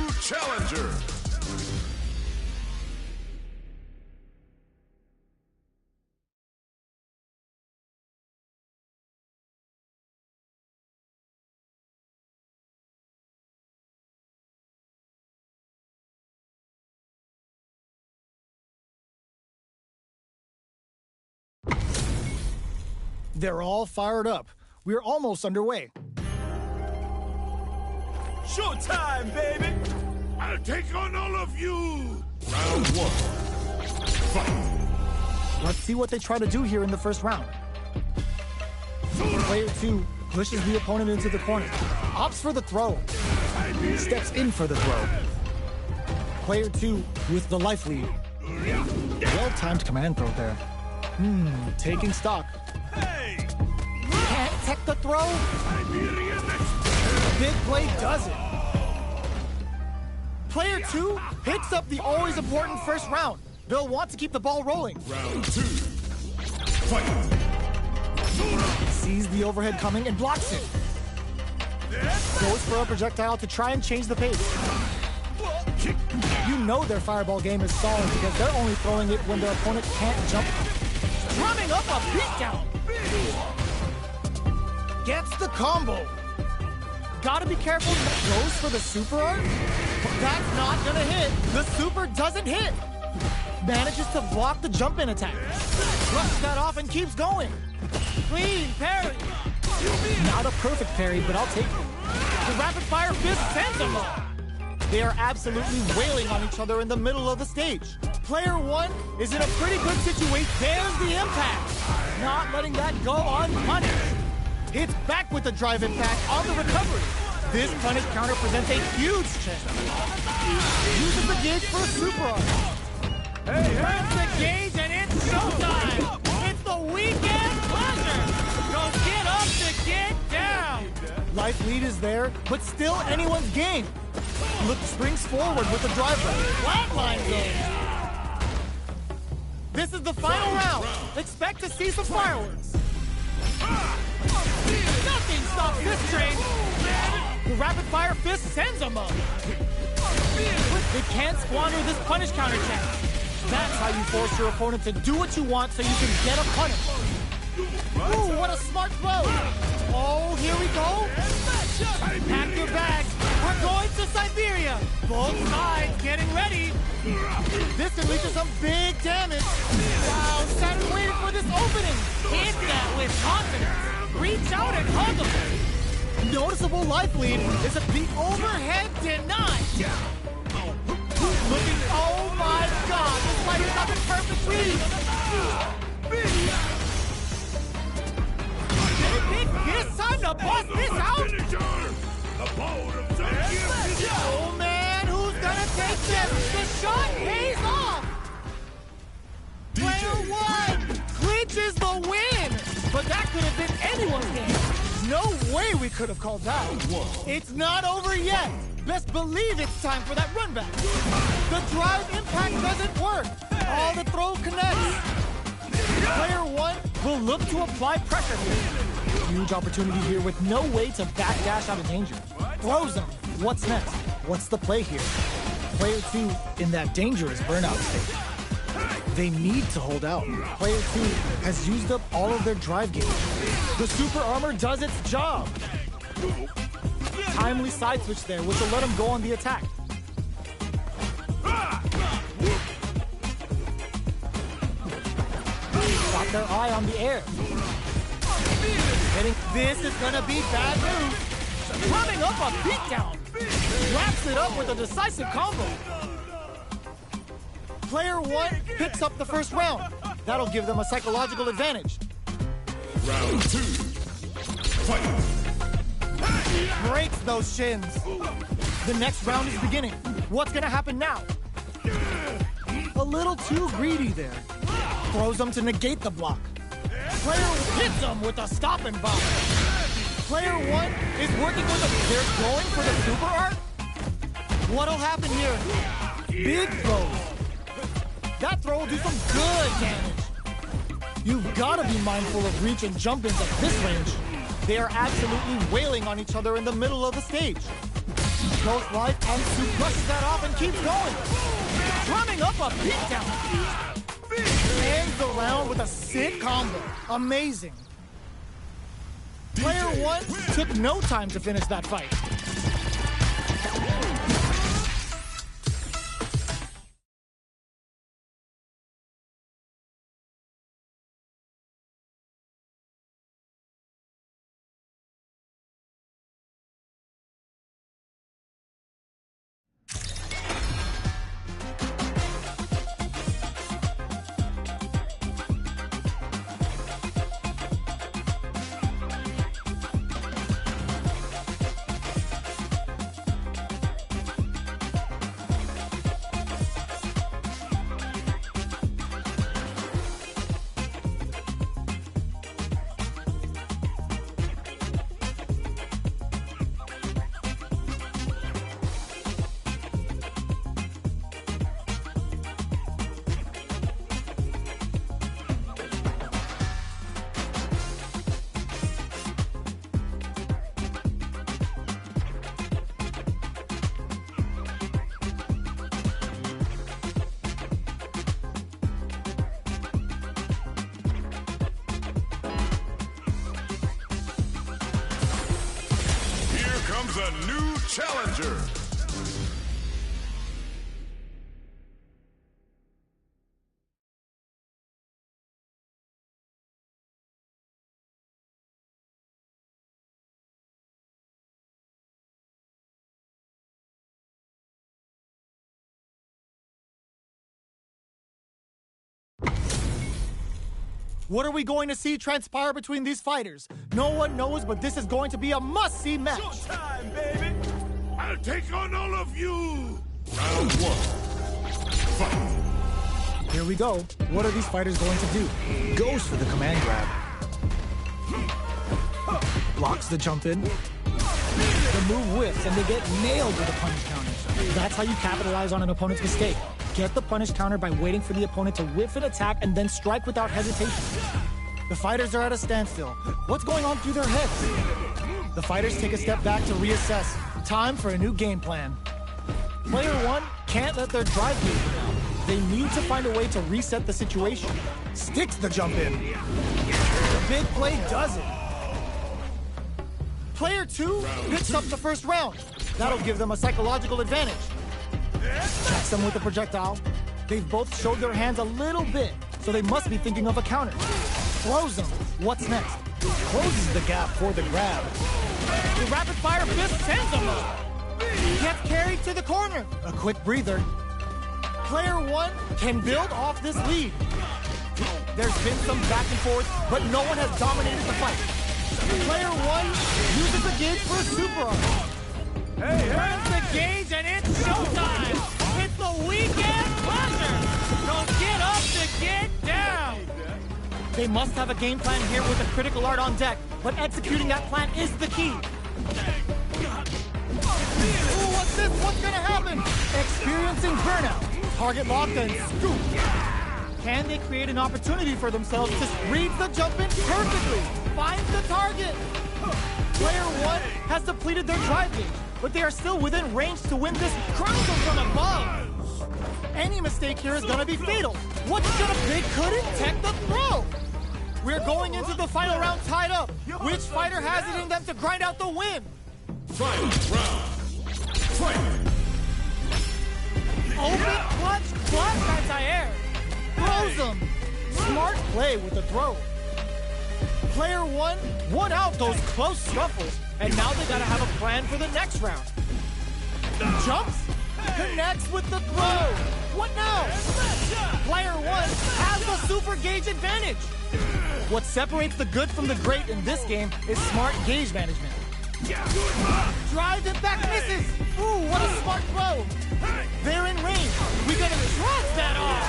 new challenger. They're all fired up. We're almost underway. Showtime, baby! I'll take on all of you! Round one. Fight! Let's see what they try to do here in the first round. Player 2 pushes the opponent into the corner. Opts for the throw. Steps in for the throw. Player 2 with the life lead. Well-timed command throw there. Taking stock. Hey! Can't tech the throw. Big play does it. Player 2 picks up the always important first round. They'll want to keep the ball rolling. Round two. Fight! Sees the overhead coming and blocks it. Goes for a projectile to try and change the pace. You know their fireball game is solid because they're only throwing it when their opponent can't jump. Drumming up a beatdown. Gets the combo. Gotta be careful. Goes for the super art. That's not gonna hit. The super doesn't hit. Manages to block the jump-in attack. Brushes that off and keeps going. Clean parry. Not a perfect parry, but I'll take it. The rapid-fire fist sends them all. They are absolutely wailing on each other in the middle of the stage. Player 1 is in a pretty good situation. There's the impact. Not letting that go unpunished. Hits back with the drive impact on the recovery. This punish counter presents a huge chance. Uses the gauge for a super art. Turns the gauge and it's showtime. It's the weekend pleasure. Go get up to get down. Life lead is there, but still anyone's game. Look, springs forward with the drive flatline goes. This is the final round. Expect to see some fireworks. Nothing stops this train. The rapid-fire fist sends them up. They can't squander this punish counter chance. That's how you force your opponent to do what you want so you can get a punish. Ooh, what a smart throw. Oh, here we go. Pack your bags. We're going to Siberia. Both sides getting ready. This can lead to some big damage. Wow, Saturn waited for this opening. Hit that with confidence. Reach out and hug him. Noticeable life lead is that the overhead denied. Looking, oh my God, this fight is not the perfect read. It's time to bust this out. Oh man, who's gonna take this? The shot pays off. Player 1 clinches the win. But that could have been anyone's game. No way we could have called that. It's not over yet. Best believe it's time for that run back. The drive impact doesn't work. All the throw connects. Player 1 will look to apply pressure here. Huge opportunity here with no way to backdash out of danger. Throws him. What's next? What's the play here? Player 2 in that dangerous burnout state. They need to hold out. Player 2 has used up all of their drive gauge. The super armor does its job. Timely side switch there, which will let him go on the attack. Got their eye on the air. This is gonna be bad news. Coming up a beatdown. Wraps it up with a decisive combo. Player 1 picks up the first round. That'll give them a psychological advantage. Round 2. Fight! Breaks those shins. The next round is beginning. What's gonna happen now? A little too greedy there. Throws them to negate the block. Player hits them with a stop and bomb. Player 1 is working with them. They're going for the super art. What'll happen here? Big throws. That throw will do some good damage. You've got to be mindful of reach and jump-ins at this range. They are absolutely wailing on each other in the middle of the stage. Ghost Life and suplexes that off and keeps going. Drumming up a beatdown. Ends the round with a sick combo. Amazing. Player one took no time to finish that fight. A new challenger. What are we going to see transpire between these fighters? No one knows, but this is going to be a must-see match. Showtime, baby! I'll take on all of you! Round one. Fight! Here we go. What are these fighters going to do? Goes for the command grab. Blocks the jump in. The move whiffs and they get nailed with a punish counter. That's how you capitalize on an opponent's mistake. Get the punish counter by waiting for the opponent to whiff an attack and then strike without hesitation. The fighters are at a standstill. What's going on through their heads? The fighters take a step back to reassess. Time for a new game plan. Player one can't let their drive gauge down. They need to find a way to reset the situation. Sticks the jump in. The big play does it. Player two picks up the first round. That'll give them a psychological advantage. Checks them with a projectile. They've both showed their hands a little bit, so they must be thinking of a counter. Throws them. What's next? Closes the gap for the grab. The rapid fire fist sends them up. Gets carried to the corner. A quick breather. Player one can build off this lead. There's been some back and forth, but no one has dominated the fight. Player one uses the gauge for a super arm. Turns the gauge and it's showtime! It's the weekend pleasure! Don't get up to get down! They must have a game plan here with a critical art on deck, but executing that plan is the key. Ooh, what's this? What's gonna happen? Experiencing burnout. Target locked and scoop. Can they create an opportunity for themselves to read the jump in perfectly? Finds the target. Player one has depleted their drive gauge, but they are still within range to win this crown from above. Any mistake here is gonna be fatal. What's gonna they couldn't tech the throw? We're going into the final round tied up. Which fighter has it in them to grind out the win? Final round. Fight! Open clutch, plus anti-air. Throws them. Smart play with the throw. Player one won out those close scuffles, and now they gotta have a plan for the next round. Jumps, connects with the throw. What now? Player one has the super gauge advantage. What separates the good from the great in this game is smart gauge management. Drive impact misses. Ooh, what a smart throw. They're in range. We gotta trust that off.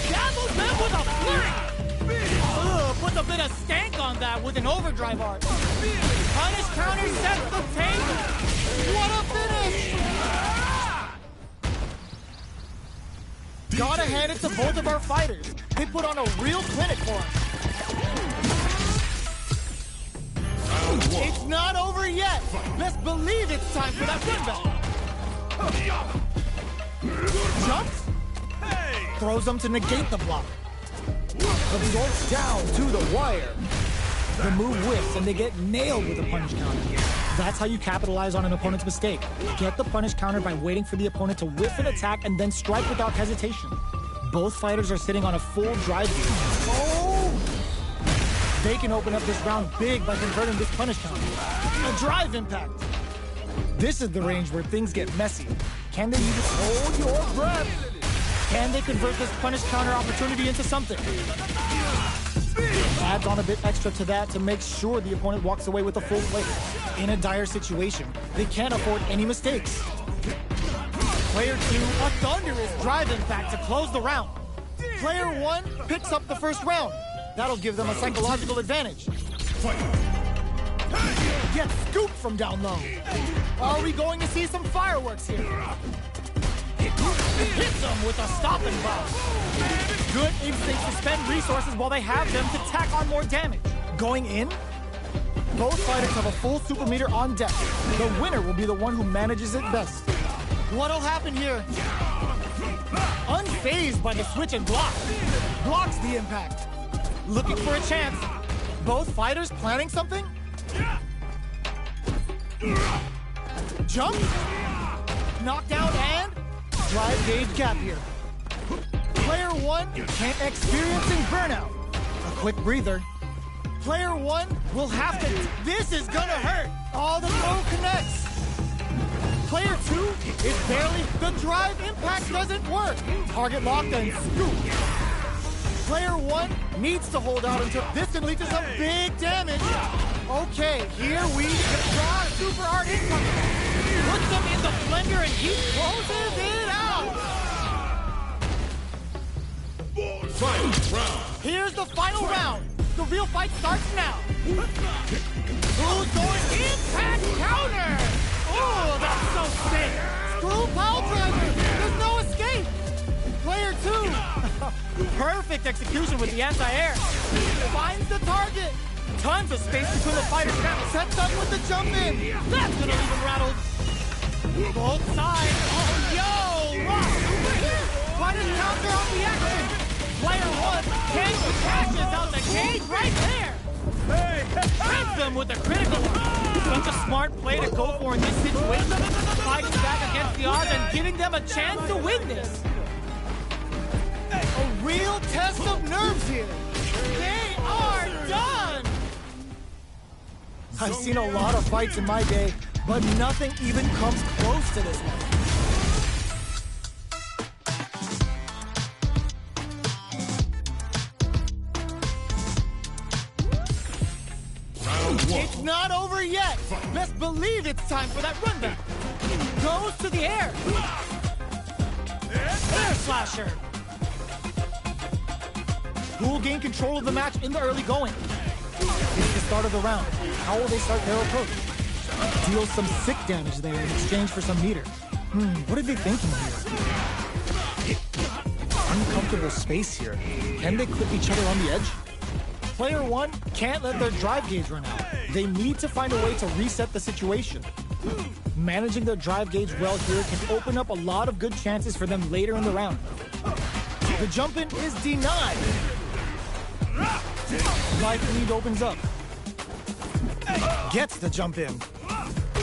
Dazzles them with a flurry. Puts a bit of stank on that with an overdrive art. Punish counter sets the table. What a finish! Gotta hand it to both of our fighters. They put on a real clinic for us. It's not over yet. Best believe it's time for that run back. Jumps. Throws them to negate the block. Absorbs down to the wire. The move whiffs and they get nailed with a punish counter. That's how you capitalize on an opponent's mistake. Get the punish counter by waiting for the opponent to whiff an attack and then strike without hesitation. Both fighters are sitting on a full drive game. Oh! They can open up this round big by converting this punish counter. A drive impact. This is the range where things get messy. Can they use it? Hold your breath. Can they convert this punish counter opportunity into something? Adds on a bit extra to that to make sure the opponent walks away with a full plate. In a dire situation, they can't afford any mistakes. Player 2, a thunderous drive impact to close the round. Player 1 picks up the first round. That'll give them a psychological advantage. Gets scooped from down low. Are we going to see some fireworks here? Hits them with a stopping blow. Good instinct to spend resources while they have them to tack on more damage. Going in, both fighters have a full super meter on deck. The winner will be the one who manages it best. What'll happen here? Unfazed by the switch and block. Blocks the impact. Looking for a chance. Both fighters planning something? Jump. Knockdown and drive gauge gap here. Player 1 experiencing burnout. A quick breather. Player 1 will have to... This is gonna hurt. All the throw connects. Player 2 is barely... The drive impact doesn't work. Target locked and scoop. Player 1 needs to hold out until... This can lead to some big damage. Okay, here we go. Super art incoming. Puts them in the blender and he closes it out. Final round. Here's the final round. The real fight starts now. Who's going impact counter? Oh, that's so sick. Screw pile driver. There's no escape. Player 2. Perfect execution with the anti-air. Finds the target. Tons of space between the fighters now. Sets up with the jump in. That's gonna leave him rattled. Both sides. Oh, yo! Rock over here. Fighters counter on the action. Player 1 cashes out the cage right there. Hits them with a critical. Such a smart play to go for in this situation. Fighting back against the odds and giving them a chance to win this. A real test of nerves here. They are done. I've seen a lot of fights in my day, but nothing even comes close to this one. It's not over yet. Best believe it's time for that run back. Goes to the air. Air slasher. Who will gain control of the match in the early going? It's the start of the round. How will they start their approach? Deal some sick damage there in exchange for some meter. What are they thinking here? Uncomfortable space here. Can they clip each other on the edge? Player 1 can't let their drive gauge run out. They need to find a way to reset the situation. Managing their drive gauge well here can open up a lot of good chances for them later in the round. The jump in is denied. Life lead opens up. Gets the jump in.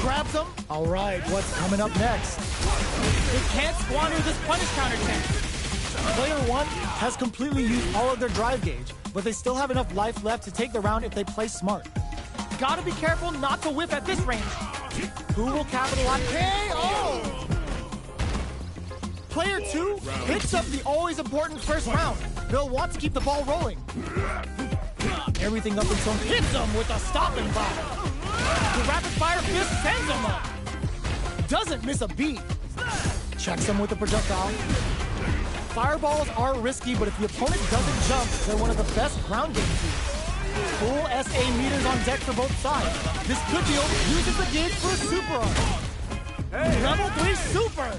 Grabs him. All right, what's coming up next? They can't squander this punish counter chance. Player 1 has completely used all of their drive gauge, but they still have enough life left to take the round if they play smart. Gotta be careful not to whiff at this range. Who will capitalize? KO! Player 2 picks up the always important first round. They'll want to keep the ball rolling. Everything up until hits them with a stopping blow. The rapid fire fist sends them up. Doesn't miss a beat. Checks them with a projectile. Fireballs are risky, but if the opponent doesn't jump, they're one of the best ground game teams. Full SA meters on deck for both sides. This could be over. Uses the gauge for a super arm. Level 3 super.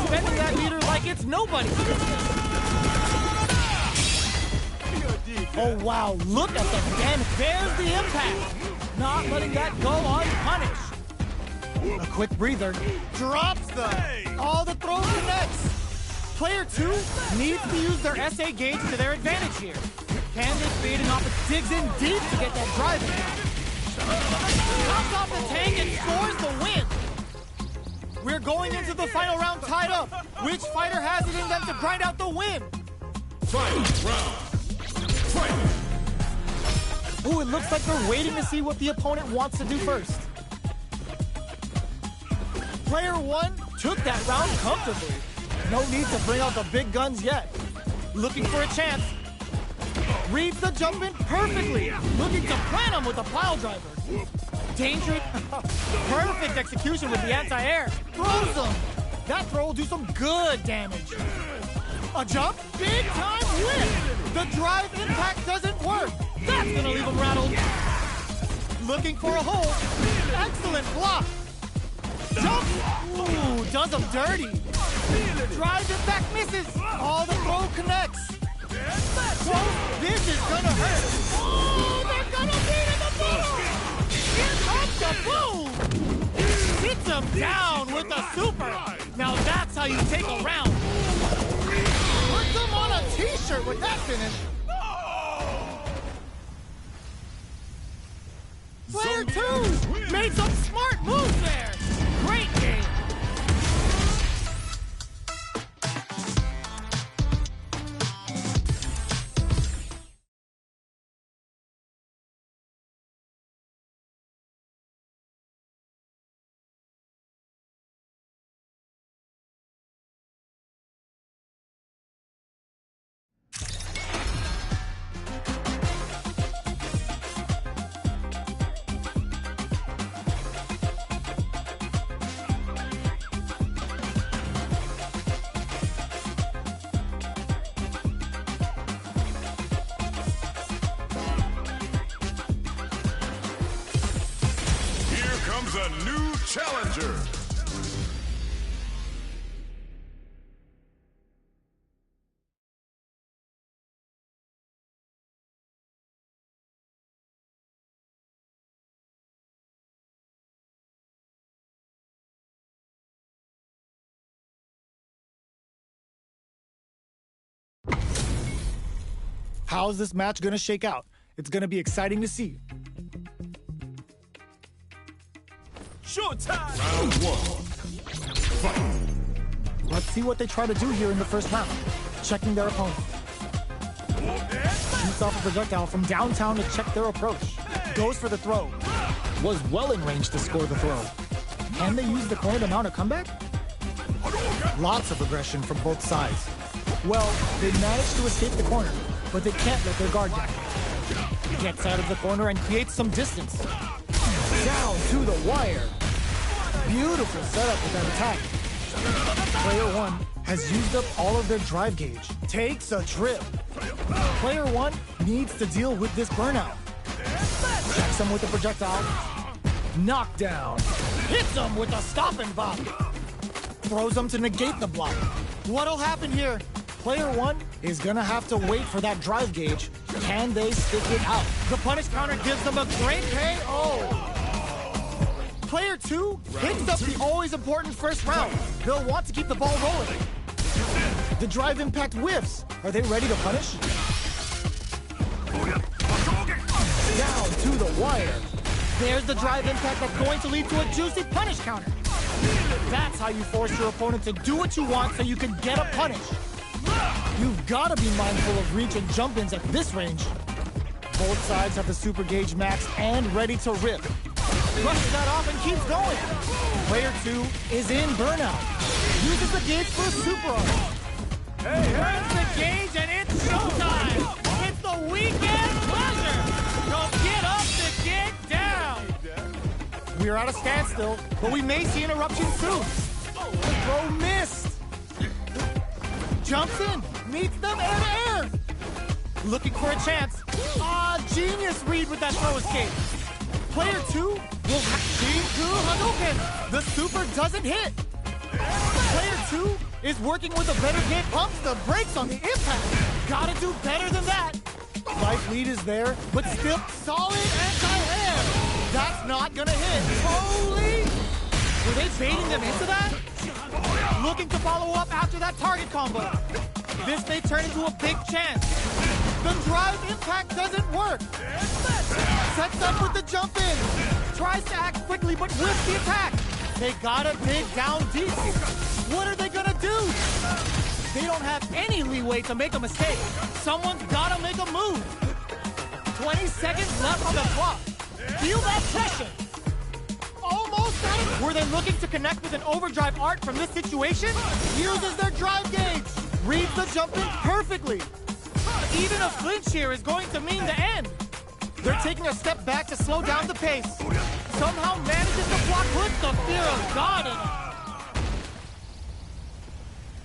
Spending that meter like it's nobody's business. Oh wow, look at the damage. There's the impact. Not letting that go unpunished. A quick breather. Drops them. All the throw connects. Player 2 needs to use their SA gauge to their advantage here. Candace fading off it, digs in deep to get that drive in. Pops off the tank and scores the win. We're going into the final round tied up. Which fighter has it in them to grind out the win? Final round. Fight. Ooh, it looks like they're waiting to see what the opponent wants to do first. Player 1 took that round comfortably. No need to bring out the big guns yet. Looking for a chance. Reads the jump in perfectly. Looking to plant him with a pile driver. Dangerous. Perfect execution with the anti-air. Throws him. That throw will do some good damage. A jump. Big time whip. The drive impact doesn't work. That's going to leave him rattled. Looking for a hole. Excellent block. Jump. Ooh, does him dirty. Drive impact misses. All the throw connects. Whoa, this is gonna hurt. Oh, they're gonna beat in the middle. Here comes the boom. Hits him down with a super. Now that's how you take a round. Put them on a t-shirt with that finish. Player 2 made some smart moves there. Great game. A new challenger. How's this match gonna shake out? It's gonna be exciting to see. Showtime! Round 1. Fight. Let's see what they try to do here in the first round. Checking their opponent. Shoots off a projectile from downtown to check their approach. Goes for the throw. Was well in range to score the throw. Can they use the corner to mount a comeback? Lots of aggression from both sides. Well, they managed to escape the corner, but they can't let their guard down. Gets out of the corner and creates some distance. Down to the wire. Beautiful setup with that attack. Player 1 has used up all of their drive gauge. Takes a trip. Player 1 needs to deal with this burnout. Checks him with the projectile. Knockdown. Hits him with a stop and bop. Throws him to negate the block. What'll happen here? Player 1 is gonna have to wait for that drive gauge. Can they stick it out? The punish counter gives them a great KO. Player 2 picks up the always important first round. They'll want to keep the ball rolling. The drive impact whiffs. Are they ready to punish? Down to the wire. There's the drive impact that's going to lead to a juicy punish counter. That's how you force your opponent to do what you want so you can get a punish. You've got to be mindful of reach and jump-ins at this range. Both sides have the super gauge max and ready to rip. Brushes that off and keeps going. Player 2 is in burnout. Uses the gauge for a super art. Turns the gauge and it's showtime. It's the weekend pleasure. Don't get up to get down. We're at a standstill, but we may see an eruption soon. The throw missed. Jumps in, meets them air to air. Looking for a chance. Genius read with that throw escape. Player 2 will Shinku Hadouken. The super doesn't hit. Player 2 is working with a better game. Pumps the brakes on the impact. Gotta do better than that. Life lead is there, but still solid anti-air. That's not gonna hit. Holy! Were they baiting them into that? Looking to follow up after that target combo. This may turn into a big chance. The drive impact doesn't work. Sets up with the jump in. Tries to act quickly, but whiffs the attack. They gotta dig down deep. What are they gonna do? They don't have any leeway to make a mistake. Someone's gotta make a move. 20 seconds left on the clock. Feel that pressure. Almost out of... Were they looking to connect with an overdrive art from this situation? Uses their drive gauge. Reads the jump in perfectly. Even a flinch here is going to mean the end. They're taking a step back to slow down the pace. Somehow manages to block with the fear of God in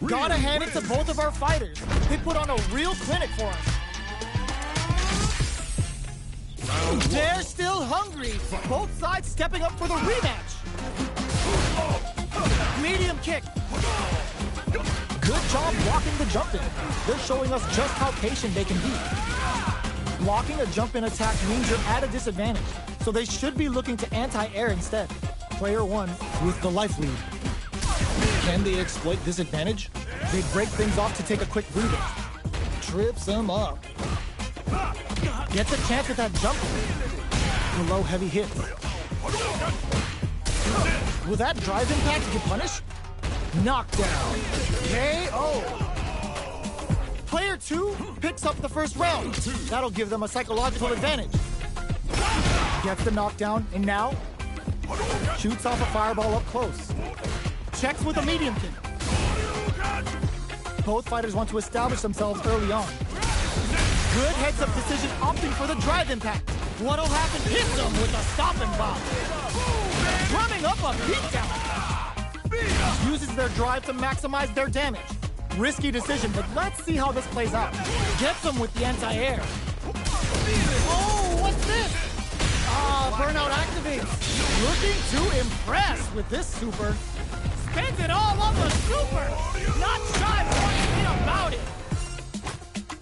it. Gotta hand it to both of our fighters. They put on a real clinic for us. They're still hungry. Both sides stepping up for the rematch. Medium kick. Good job blocking the jump in. They're showing us just how patient they can be. Blocking a jump in attack means you're at a disadvantage, so they should be looking to anti-air instead. Player one with the life lead. Can they exploit this advantage? They break things off to take a quick breather. Trips him up. Gets a chance at that jump. Below heavy hits. Will that drive impact get punished? Knockdown. KO. Player two picks up the first round. That'll give them a psychological advantage. Gets the knockdown, and now shoots off a fireball up close. Checks with a medium kick. Both fighters want to establish themselves early on. Good heads-up decision opting for the drive impact. What'll happen? Hit them with a stopping bomb. Drumming up a beatdown. Uses their drive to maximize their damage. Risky decision, but let's see how this plays out. Gets them with the anti-air. Oh, what's this? Burnout activates. Looking to impress with this super. Spends it all on the super. Not shy one bit about it.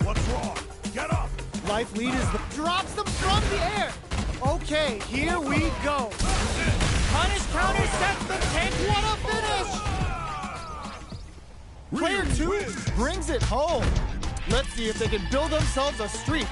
What's wrong? Get up! Life lead is the... Drops them from the air. Okay, here we go. Punish counter sets the tank. What a finish! Player two brings it home. Let's see if they can build themselves a streak.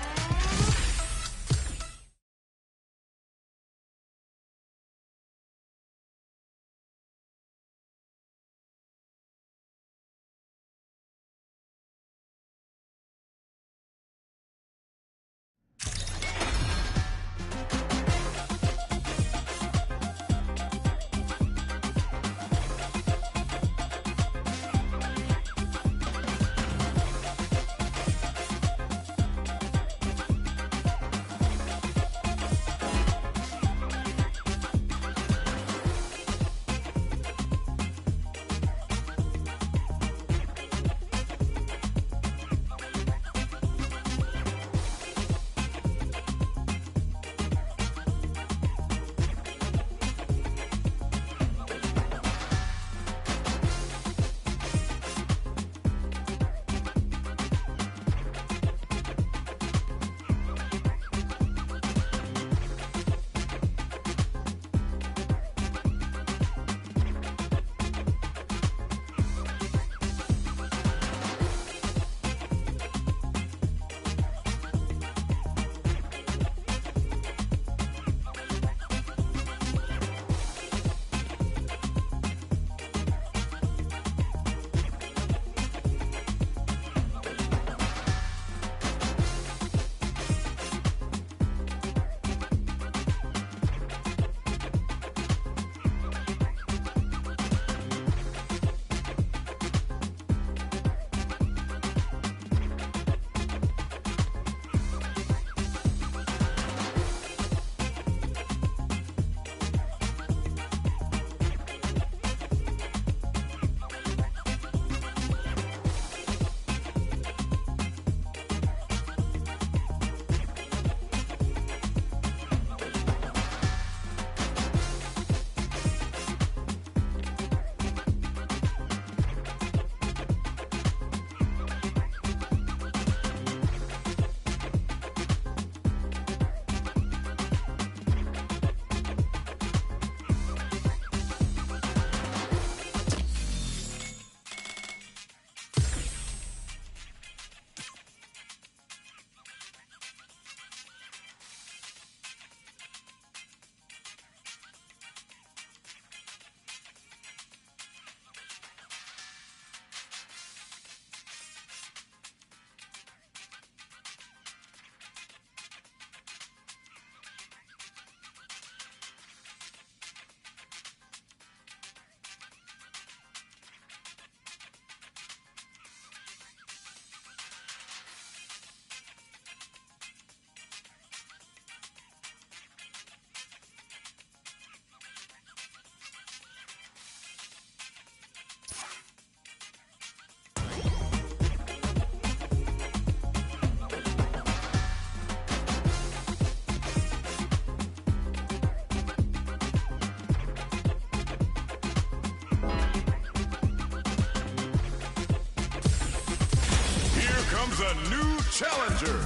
comes a new challenger.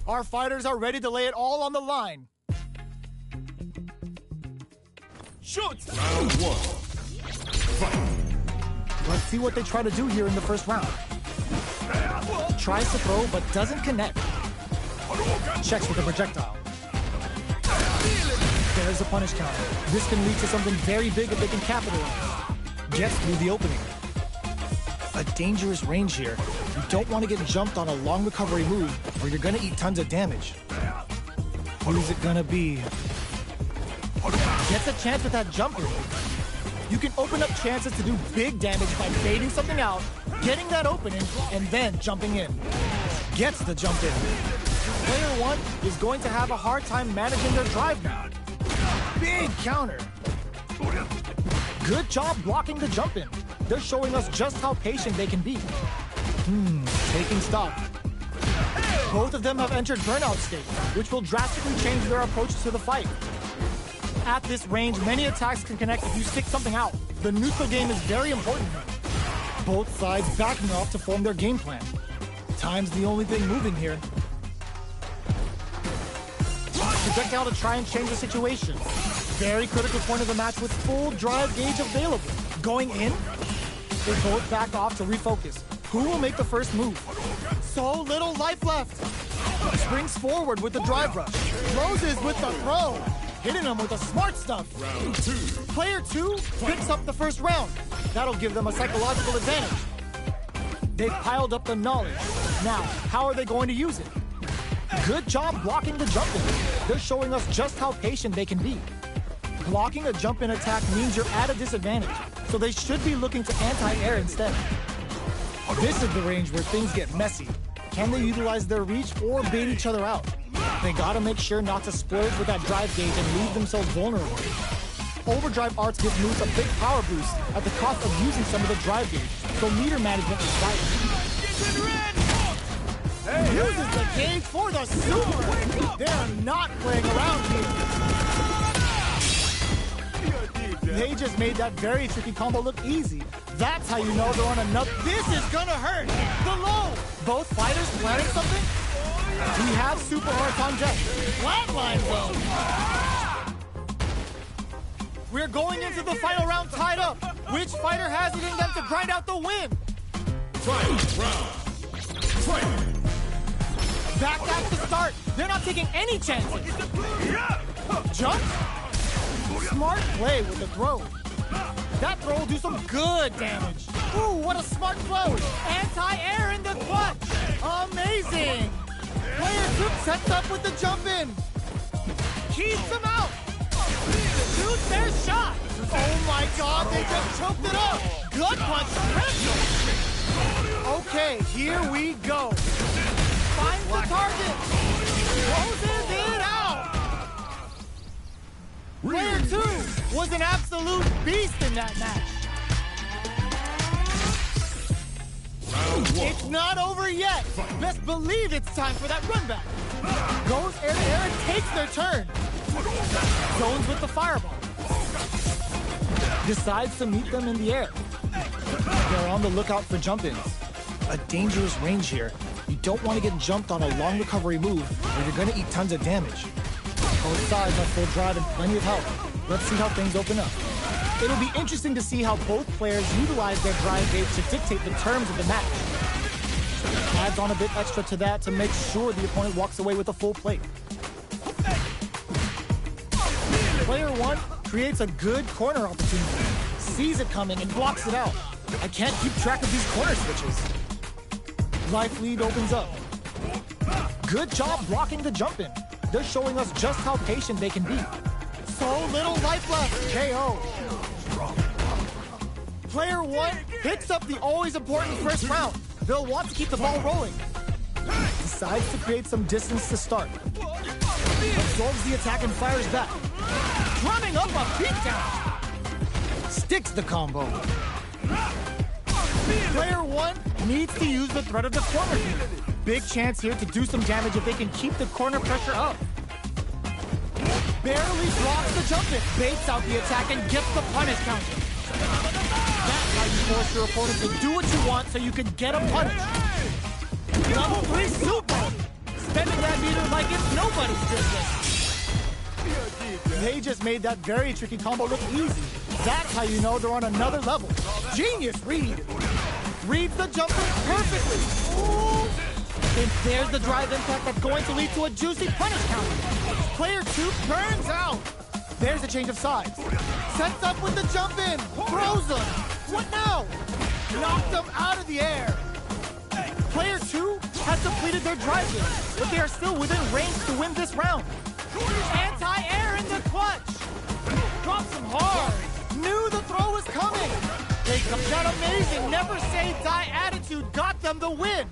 Our fighters are ready to lay it all on the line. Shoot! Round one. Fight. Let's see what they try to do here in the first round. Tries to throw, but doesn't connect. Checks with a projectile. There's a punish counter. This can lead to something very big if they can capitalize. Gets through the opening. A dangerous range here. You don't want to get jumped on a long recovery move, or you're gonna eat tons of damage. Who's it gonna be? Gets a chance with that jump in. You can open up chances to do big damage by baiting something out, getting that opening, and then jumping in. Gets the jump in. Player one is going to have a hard time managing their drive now. Big counter. Good job blocking the jump in. They're showing us just how patient they can be. Taking stock. Both of them have entered burnout state, which will drastically change their approach to the fight. At this range, many attacks can connect if you stick something out. The neutral game is very important here. Both sides backing off to form their game plan. Time's the only thing moving here. Projectile to try and change the situation. Very critical point of the match with full drive gauge available. Going in, they both back off to refocus. Who will make the first move? So little life left. Springs forward with the drive rush. Closes with the throw. Hitting him with the smart stuff. Round two. Player two picks up the first round. That'll give them a psychological advantage. They've piled up the knowledge. Now, how are they going to use it? Good job blocking the jump in. They're showing us just how patient they can be. Blocking a jump-in attack means you're at a disadvantage, so they should be looking to anti-air instead. This is the range where things get messy. Can they utilize their reach or bait each other out? They gotta make sure not to splurge with that drive gauge and leave themselves vulnerable. Overdrive arts give moves a big power boost at the cost of using some of the drive gauge, so meter management is vital. Uses the gauge for the super! They are not playing around here. They just made that very tricky combo look easy. That's how you know they're on another. This is gonna hurt! The low! Both fighters planning something? We have super arts on deck. Flatline zone! We're going into the final round tied up. Which fighter has it in them to grind out the win? Final round. Fight. Back at the start. They're not taking any chances. Jump. Smart play with the throw. That throw will do some good damage. Ooh, what a smart throw. Anti-air in the clutch. Amazing. Player two sets up with the jump in. Keeps him out. Shoots their shot. Oh my God, they just choked it up. Gut punch. Okay, here we go. Finds the target. Closes it out. Player two was an absolute beast in that match. Round one. It's not over yet. Best believe it's time for that run back. Goes air to air and takes their turn. Zones with the fireball. Decides to meet them in the air. They're on the lookout for jump-ins. A dangerous range here. You don't want to get jumped on a long recovery move where you're going to eat tons of damage. Both sides have full drive and plenty of health. Let's see how things open up. It'll be interesting to see how both players utilize their drive gauge to dictate the terms of the match. Adds on a bit extra to that to make sure the opponent walks away with a full plate. Player one creates a good corner opportunity, sees it coming and blocks it out. I can't keep track of these corner switches. Life lead opens up. Good job blocking the jump in. They're showing us just how patient they can be. So little life left. KO. Player one picks up the always important first round. They'll want to keep the ball rolling. Decides to create some distance to start. Absorbs the attack and fires back. Drumming up a beatdown. sticks the combo. Player 1 needs to use the threat of the corner here. Big chance here to do some damage if they can keep the corner pressure up. Barely blocks the jump in, baits out the attack, and gets the punish counter. That's how you force your opponent to do what you want so you can get a punish. Level 3 super! Spending that meter like it's nobody's business. They just made that very tricky combo look easy. That's how you know they're on another level. Genius read. Reads the jumper perfectly. Ooh. And there's the drive impact that's going to lead to a juicy punish counter. Player 2 burns out. There's a change of sides. Sets up with the jump in. Throws them. What now? Knocked them out of the air. Player 2 has completed their drive in, but they are still within range to win this round. Anti-air in the clutch. Drops him hard. Knew the throw was coming. That amazing never say die attitude got them the win.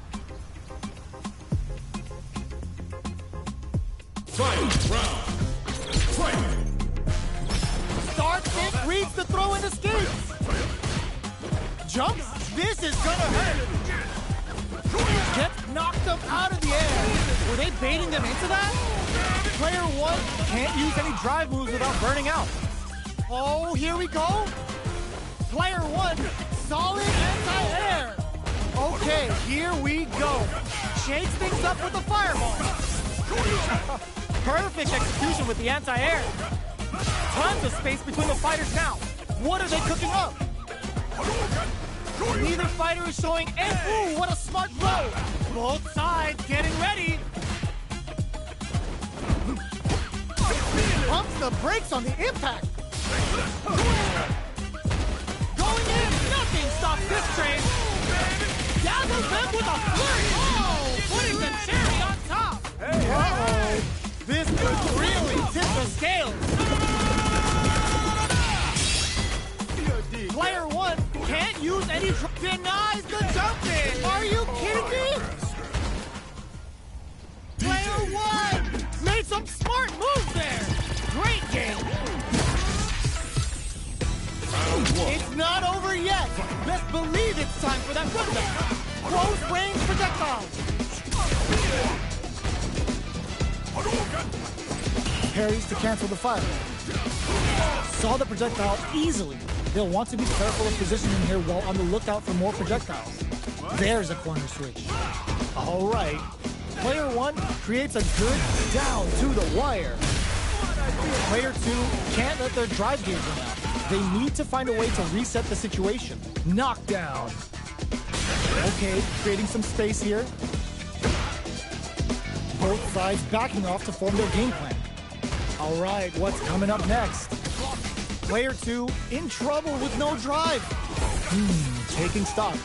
Fight round. Fight. Starts it, reads the throw and escapes. Jumps. This is gonna hurt. Gets knocked them out of the air. Were they baiting them into that? Player 1 can't use any drive moves without burning out. Oh, here we go. Player 1, solid anti-air. Okay, here we go. Shakes things up with the fireball. Perfect execution with the anti-air. Tons of space between the fighters now. What are they cooking up? Neither fighter is showing any. Ooh, what a smart throw. Both sides getting ready. Pumps the brakes on the impact. Going in, nothing stops this train. Dazzles them with a flurry. Oh, putting the cherry on top. Uh-oh. This could really tip the scales. Player 1 can't use any. Denies the jump in. Are you kidding me? Player 1 made some smart moves there. Great game. It's not over yet. Best believe it's time for that comeback. Close range projectile. Parries to cancel the fire. Saw the projectile easily. They'll want to be careful of positioning here while on the lookout for more projectiles. There's a corner switch. All right. Player 1 creates a good down to the wire. Player 2 can't let their drive gauge run out. They need to find a way to reset the situation. Knockdown. Okay, creating some space here. Both sides backing off to form their game plan. All right, what's coming up next? Player 2 in trouble with no drive. Taking stock.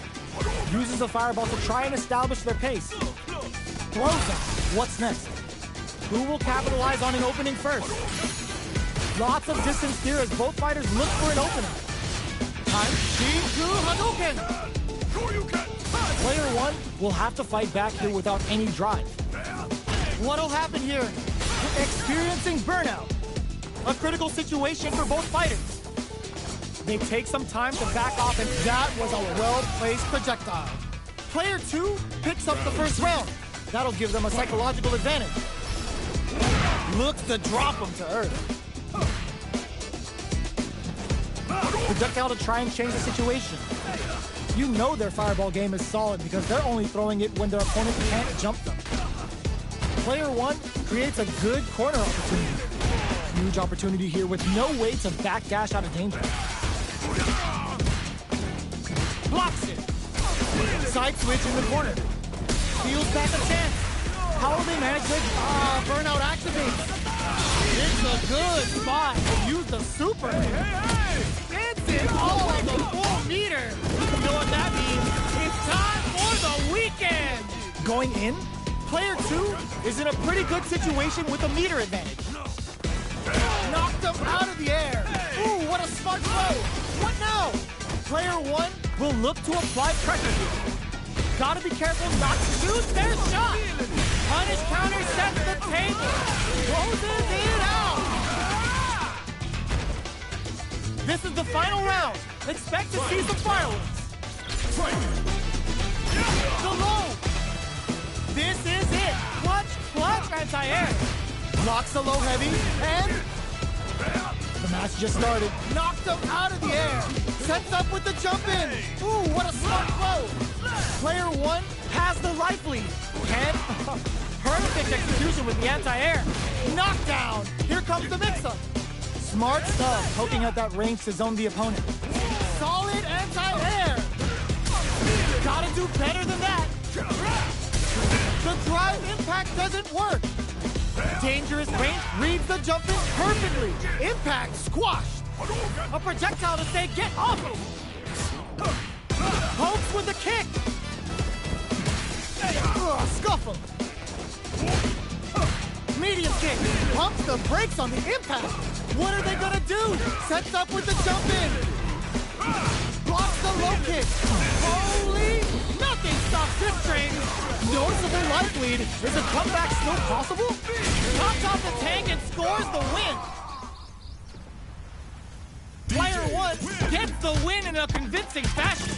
Uses the fireball to try and establish their pace. Throws them. What's next? Who will capitalize on an opening first? Lots of distance here as both fighters look for an opening. Time. Shinku Hadouken! Player 1 will have to fight back here without any drive. What'll happen here? Experiencing burnout. A critical situation for both fighters. They take some time to back off, and that was a well-placed projectile. Player 2 picks up the first round. That'll give them a psychological advantage. Looks to drop them to earth. Projectile to try and change the situation. You know their fireball game is solid because they're only throwing it when their opponent can't jump them. Player 1 creates a good corner opportunity. Huge opportunity here with no way to backdash out of danger. Blocks it. Side switch in the corner. Steals back a chance. How will they manage it? Burnout activates. It's a good spot to use the super. Dancing all on the full meter. You know what that means? It's time for the weekend. Going in, player 2 is in a pretty good situation with a meter advantage. Knocked him out of the air. Ooh, what a smart throw. What now? Player 1 will look to apply pressure here. Gotta be careful not to lose their shot. Punish counter sets the table. Closes it out. This This is the final round. Expect to see some fireworks. The low. This is it. Clutch, anti-air. Blocks the low heavy, and the match just started. Knocked him out of the air. Sets up with the jump in. Ooh, what a smart throw. Player one has the life lead. And perfect execution with the anti-air. Knockdown. Here comes the mix-up. Smart stuff, poking at that range to zone the opponent. Solid anti-air. Gotta do better than that. The drive impact doesn't work. Dangerous range reads the jump in perfectly. Impact squashed. A projectile to say get off him. Pokes with a kick. Scuffle. Medium kick. Pumps the brakes on the impact. What are they gonna do? Sets up with the jump in. Blocks the low kick. Holy! Nothing stops this train. Noticeable life lead. Is a comeback still possible? Chops off the tank and scores the win. Player one gets the win in a convincing fashion.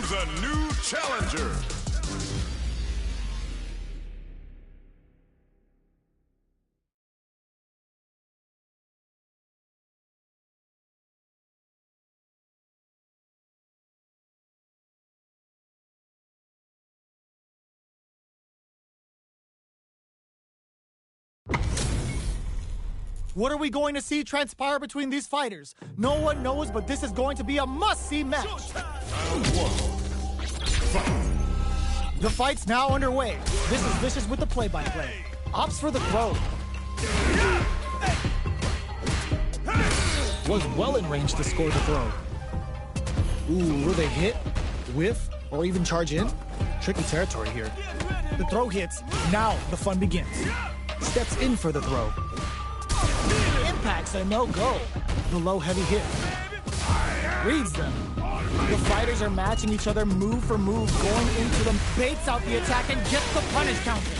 the new challenger. What are we going to see transpire between these fighters? No one knows, but this is going to be a must-see match. Round one. Fight. The fight's now underway. This is Vicious with the play-by-play. Opts for the throw. Was well in range to score the throw. Ooh, will they hit, whiff, or even charge in? Tricky territory here. The throw hits. Now the fun begins. Steps in for the throw. Impact's a no-go. The low heavy hit. Reads them. The fighters are matching each other move for move, going into them, baits out the attack and gets the punish counter.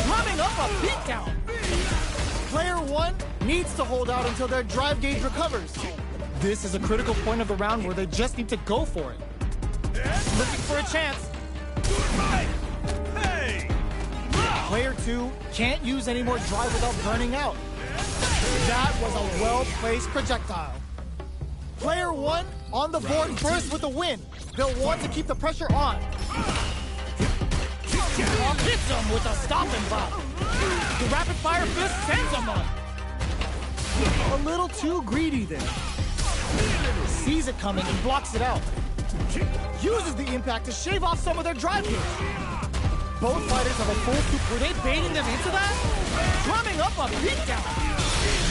Drumming up a beatdown. Player one needs to hold out until their drive gauge recovers. This is a critical point of the round where they just need to go for it. Looking for a chance. Player two can't use any more drive without burning out. That was a well-placed projectile. Player one on the board first with the win. They'll want to keep the pressure on. Hits him with a stopping block. The rapid-fire fist sends him on. A little too greedy there. Sees it coming and blocks it out. Uses the impact to shave off some of their drive hits. Both fighters have a full super. Were they baiting them into that? Drumming up a beatdown.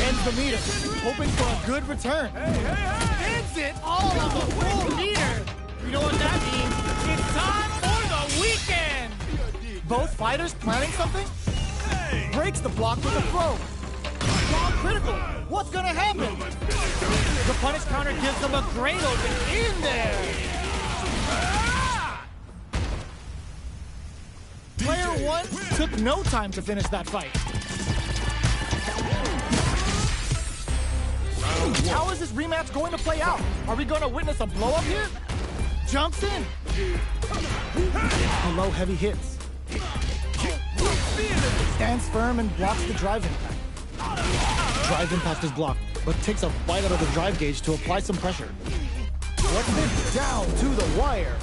Ends the meter, hoping for a good return. Ends it all on the full meter. You know what that means? It's time for the weekend. Both fighters planning something? Breaks the block with a throw. Ball critical. What's gonna happen? The punish counter gives them a great open in there. Player one took no time to finish that fight. How is this rematch going to play out? Are we going to witness a blow-up here? Jumps in. The low heavy hits. Stands firm and blocks the drive impact. Drive impact is blocked, but takes a bite out of the drive gauge to apply some pressure. What's it down to the wire?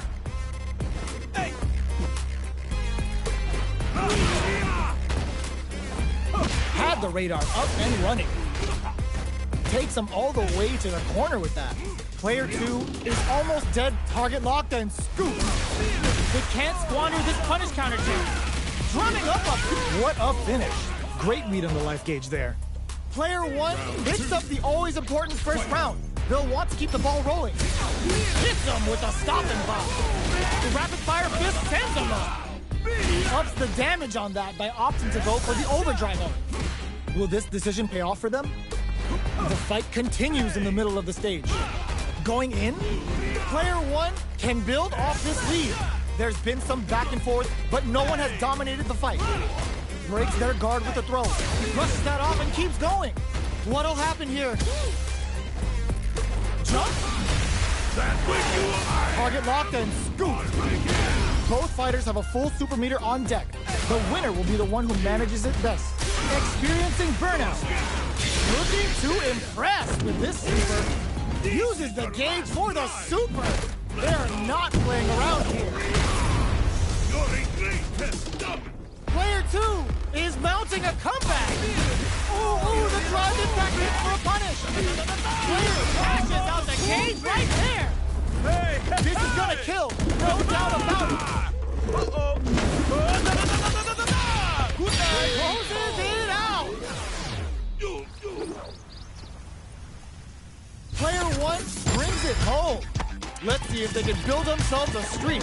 Had the radar up and running. Takes him all the way to the corner with that. Player two is almost dead, target locked and scoop. They can't squander this punish counter chance. Drumming up a... What a finish. Great read on the life gauge there. Player one hits up the always important first round. They'll want to keep the ball rolling. Hits them with a stopping block. The rapid fire fist sends them up. Ups the damage on that by opting to go for the overdrive on it. Will this decision pay off for them? The fight continues in the middle of the stage. Going in, player one can build off this lead. There's been some back and forth, but no one has dominated the fight. Breaks their guard with a throw. Brushes that off and keeps going. What'll happen here? Jump? Target locked and scoop. Both fighters have a full super meter on deck. The winner will be the one who manages it best. Experiencing burnout. Looking to impress with this super. Uses the gauge for the super. They're not playing around here. Player two is mounting a comeback. Ooh, the drive impact hit for a punish. Player crashes out the gauge right there. This is gonna kill, no doubt about it. Closes it out. Player one brings it home. Let's see if they can build themselves a streak.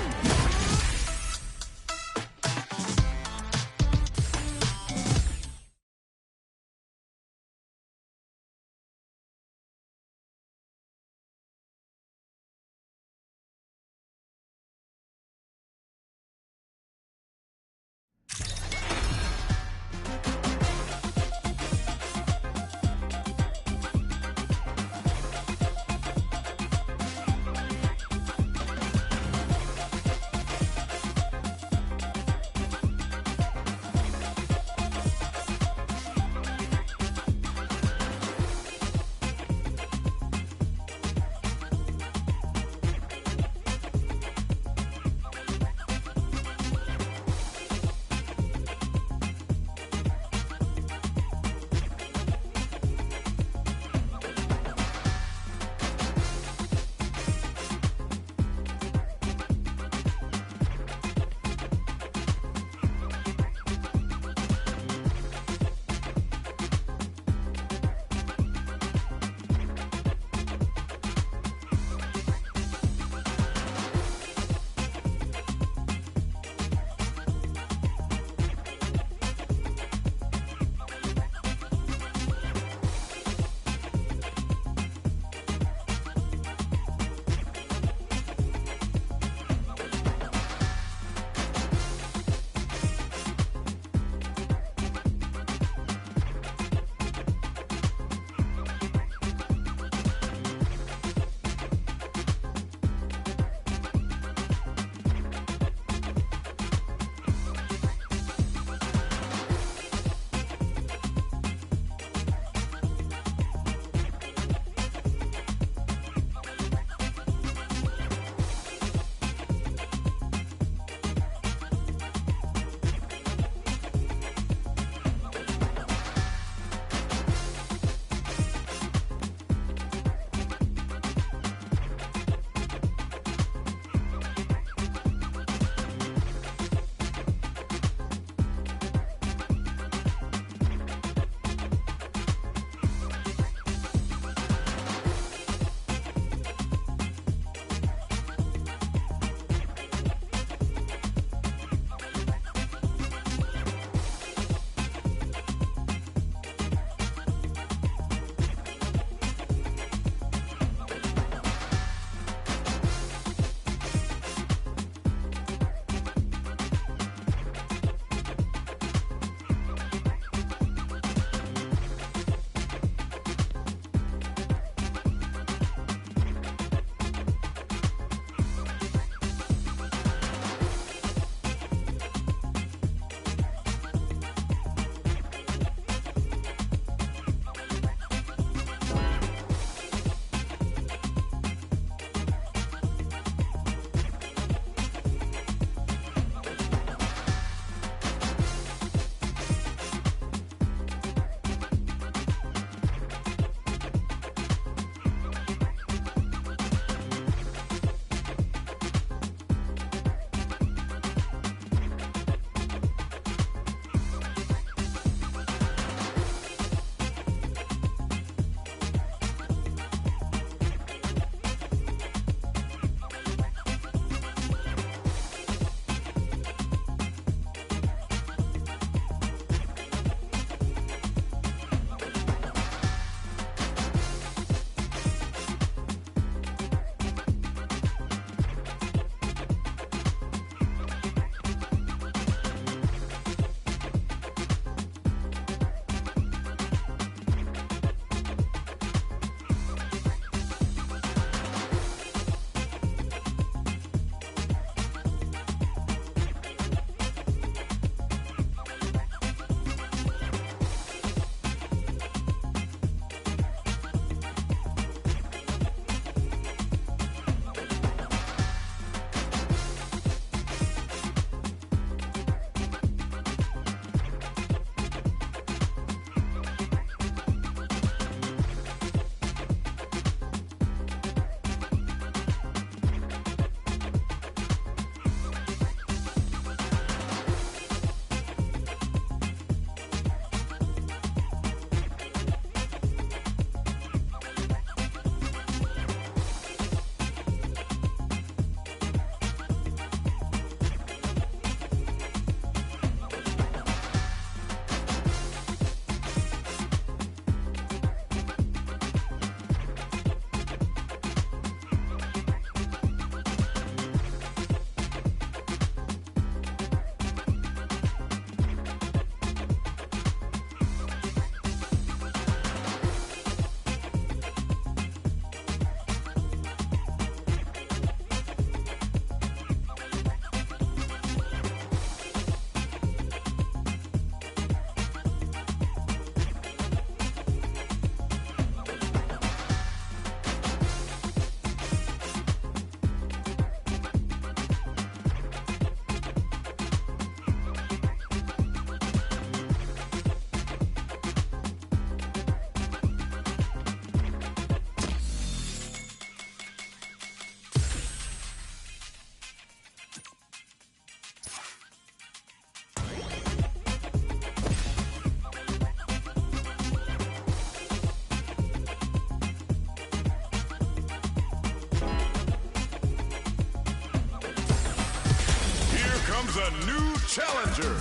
comes a new challenger.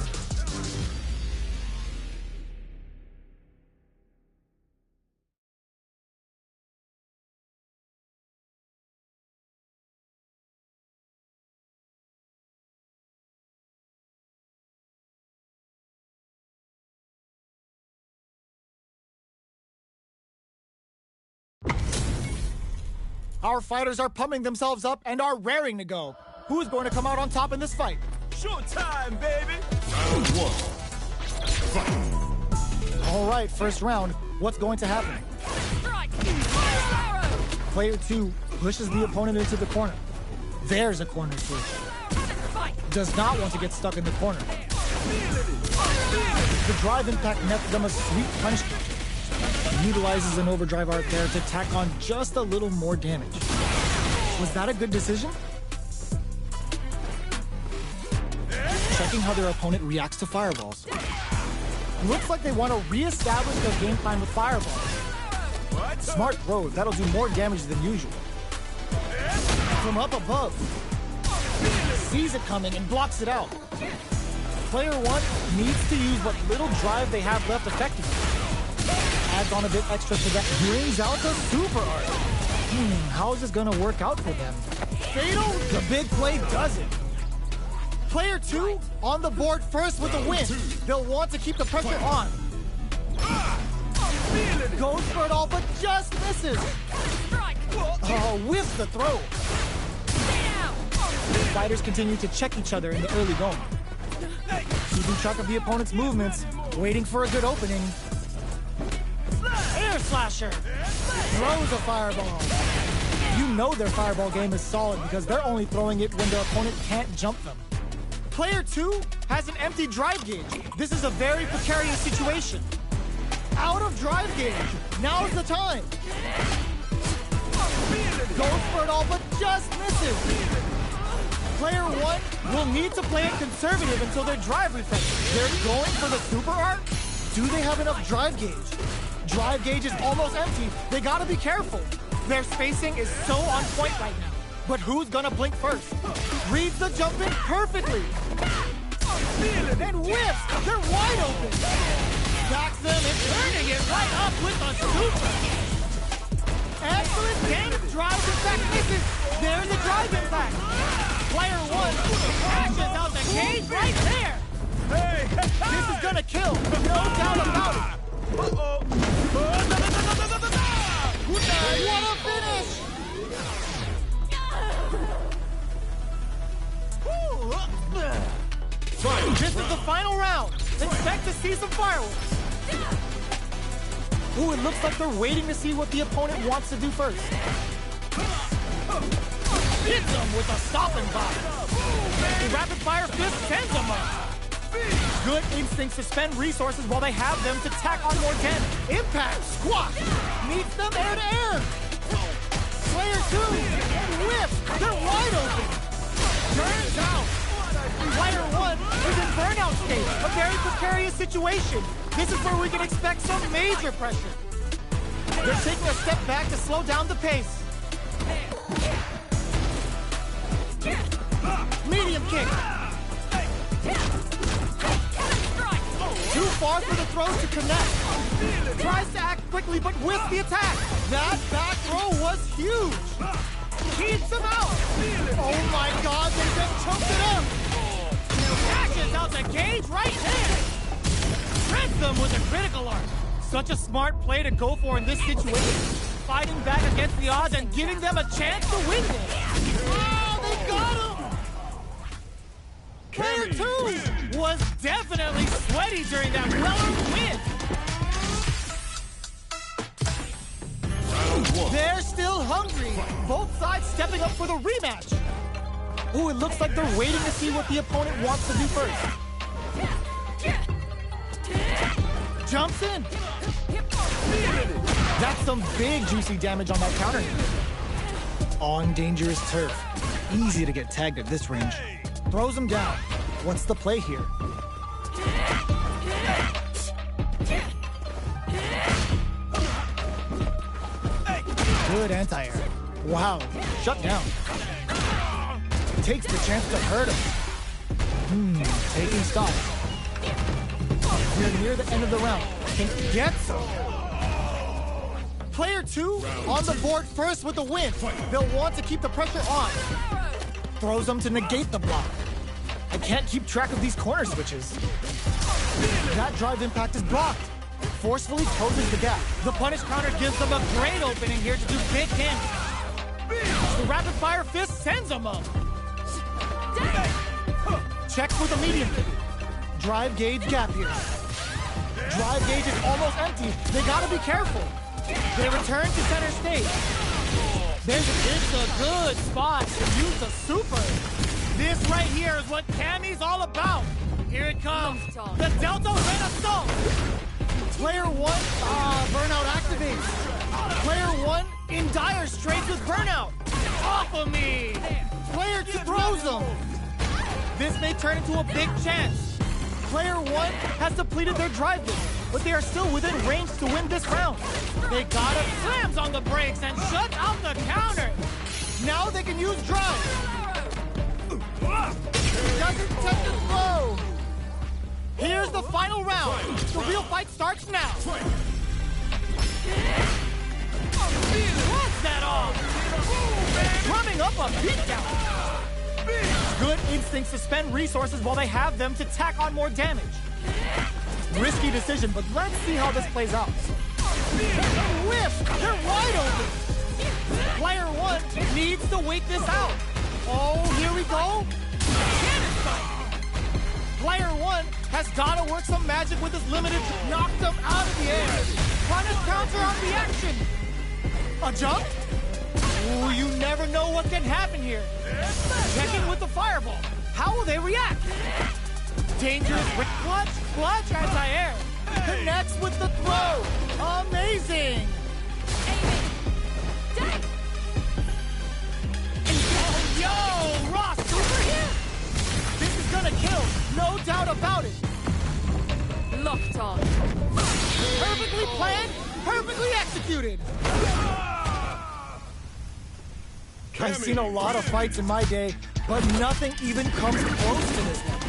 Our fighters are pumping themselves up and are raring to go. Who's going to come out on top in this fight? Showtime, baby! Round one. Fight. All right, first round. What's going to happen? Strike! Fire arrow! Player 2 pushes the opponent into the corner. There's a corner switch. Fight! Does not want to get stuck in the corner. The drive impact nets them a sweet punch kick. Utilizes an overdrive art there to tack on just a little more damage. Was that a good decision? Checking how their opponent reacts to fireballs. Looks like they want to re-establish their game plan with fireballs. Smart throw, that'll do more damage than usual. From up above. Sees it coming and blocks it out. Player 1 needs to use what little drive they have left effectively. Adds on a bit extra to that. Brings out the super art. How is this gonna work out for them? Fatal, the big play does it. Player 2 on the board first with a win. They'll want to keep the pressure on. Goes for it all, but just misses. Strike! Whiffs the throw. Down! Fighters continue to check each other in the early going. Keeping track of the opponent's movements, waiting for a good opening. Air slasher! Throws a fireball. You know their fireball game is solid because they're only throwing it when their opponent can't jump them. Player 2 has an empty drive gauge. This is a very precarious situation. Out of drive gauge. Now's the time. Goes for it all, but just misses. Player 1 will need to play it conservative until their drive refreshes. They're going for the super art? Do they have enough drive gauge? Drive gauge is almost empty. They gotta be careful. Their spacing is so on point right now. But who's gonna blink first? Reads the jump in perfectly. And whiffs. They're wide open. Backs them and turning it right up with a super. Excellent damage. Drive impact misses. There's a drive impact. Player 1 crashes out the cage right there. This is gonna kill. No doubt about it. What a finish! This is the final round. Expect to see some fireworks. Ooh, it looks like they're waiting to see what the opponent wants to do first. Hits them with a stopping block. The rapid fire fist sends them up. Good instincts to spend resources while they have them to tack on more damage. Impact, squash, meets them air to air. Player 2, whiff, they're wide open. Turns out, player 1 is in burnout state, a very precarious situation. This is where we can expect some major pressure. They're taking a step back to slow down the pace. Medium kick. Too far for the throw to connect. Tries to act quickly, but whiffs the attack. That back throw was huge. Keeps him out. Oh my God, they just choked it up. Dashes out the cage right there. Shreds them with a critical art. Such a smart play to go for in this situation. Fighting back against the odds and giving them a chance to win this. Oh, they got him. Player 2 was definitely sweaty during that well-earned win. They're still hungry. Both sides stepping up for the rematch. Ooh, it looks like they're waiting to see what the opponent wants to do first. Jumps in. That's some big juicy damage on that counter hit. On dangerous turf. Easy to get tagged at this range. Throws him down. What's the play here? Good anti-air. Wow, shut down. Takes the chance to hurt him. Taking stock. We're near the end of the round. Can he get some? Player 2 on the board first with the win. They'll want to keep the pressure on. Throws them to negate the block. I can't keep track of these corner switches. That drive impact is blocked. Forcefully closes the gap. The punish counter gives them a great opening here to do big damage. The rapid fire fist sends them up. Checks with a medium kick. Drive gauge gap here. Drive gauge is almost empty. They gotta be careful. They return to center stage. It's a good spot to use the super. This right here is what Cammy's all about. Here it comes. The Delta Renaissance. Player 1, burnout activates. Player 1 in dire straits with burnout. Off of me. Player 2 throws them. This may turn into a big chance. Player 1 has depleted their drive gauge, but they are still within range to win this round. They gotta slams on the brakes and shuts out the counter. Now they can use drive. Doesn't touch the throw. Here's the final round. The real fight starts now. What's that off? Drumming up a beatdown. Good instincts to spend resources while they have them to tack on more damage. Risky decision, but let's see how this plays out. Whiff! They're wide open! Player 1 needs to wait this out. Oh, here we go. Cannon strike! Player 1 has got to work some magic with his limited to knock them out of the air. Punish counter on the action. A jump? Ooh, you never know what can happen here. Checking with the fireball. How will they react? Dangerous with clutch anti-air. Connects with the throw. Amazing. Yo, Ross, super hit. This is gonna kill, no doubt about it. Locked on. Perfectly planned, perfectly executed. I've seen a lot of fights in my day, but nothing even comes close to this one.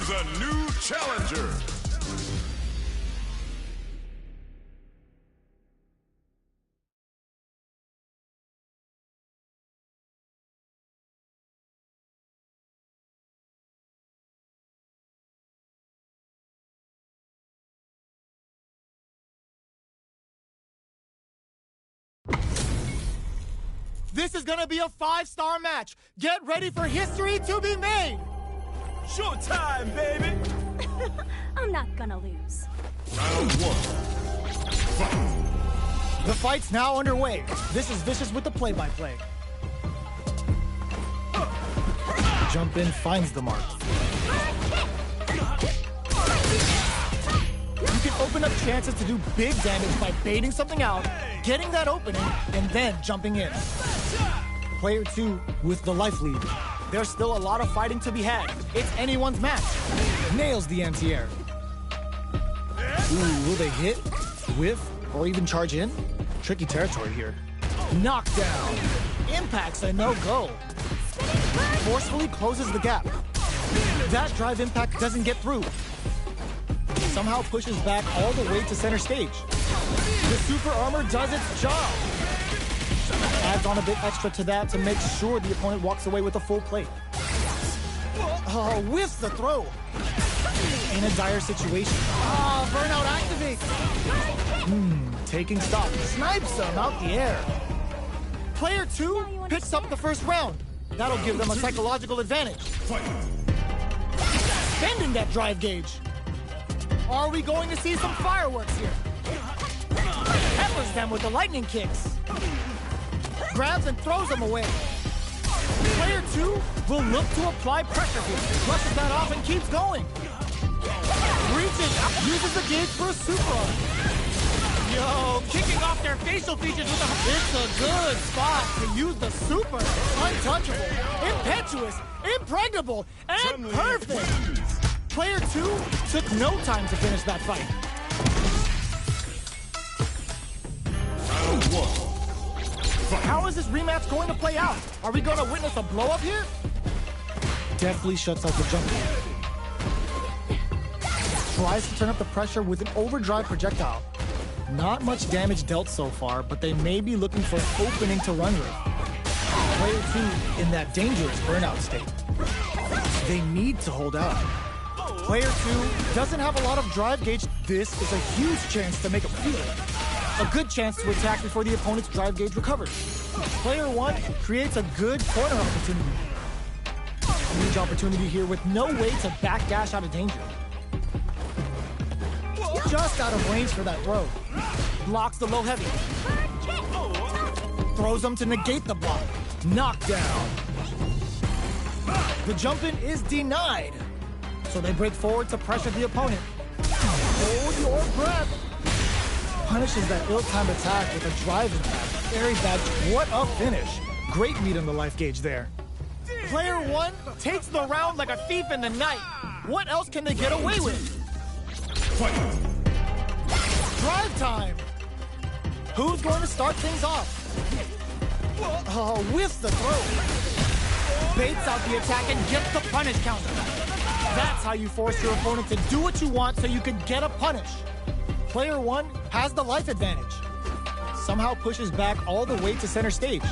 A new challenger. This is gonna be a 5-star match. Get ready for history to be made. Showtime, baby! I'm not gonna lose. Round 1. Fight. The fight's now underway. This is Vicious with the play-by-play. Jump in, finds the mark. You can open up chances to do big damage by baiting something out, getting that opening, and then jumping in. Player 2 with the life lead. There's still a lot of fighting to be had. It's anyone's match. Nails the anti-air. Ooh, will they hit, whiff, or even charge in? Tricky territory here. Knockdown. Impact's a no-go. Forcefully closes the gap. That drive impact doesn't get through. Somehow pushes back all the way to center stage. The super armor does its job. Adds on a bit extra to that to make sure the opponent walks away with a full plate. Whiffs the throw. In a dire situation. Burnout activates. Taking stock. Snipes them out the air. Player 2 picks up the first round. That'll give them a psychological advantage. Bending that drive gauge. Are we going to see some fireworks here? Peppers them with the lightning kicks. Grabs and throws them away. Player 2 will look to apply pressure here. Brushes that off and keeps going. Reaches up, uses the gauge for a super arm. Yo, kicking off their facial features with a... It's a good spot to use the super. Untouchable, impetuous, impregnable, and perfect. Player 2 took no time to finish that fight. Round 1. How is this rematch going to play out? Are we going to witness a blow-up here? Deftly shuts out the jump. Tries to turn up the pressure with an overdrive projectile. Not much damage dealt so far, but they may be looking for an opening to run with. Player 2 in that dangerous burnout state. They need to hold out. Player 2 doesn't have a lot of drive gauge. This is a huge chance to make a feel. A good chance to attack before the opponent's drive gauge recovers. Player 1 creates a good corner opportunity. Huge opportunity here with no way to backdash out of danger. Just out of range for that throw. Blocks the low heavy. Throws them to negate the block. Knockdown. The jump in is denied. So they break forward to pressure the opponent. Hold your breath. Punishes that ill-timed attack with a drive impact. Very bad. What a finish. Great meat on the life gauge there. Player 1 takes the round like a thief in the night. What else can they get away with? Fight. Drive time. Who's going to start things off? Oh, whiffs the throw. Baits out the attack and gets the punish counter. That's how you force your opponent to do what you want so you can get a punish. Player 1 has the life advantage. Somehow pushes back all the way to center stage.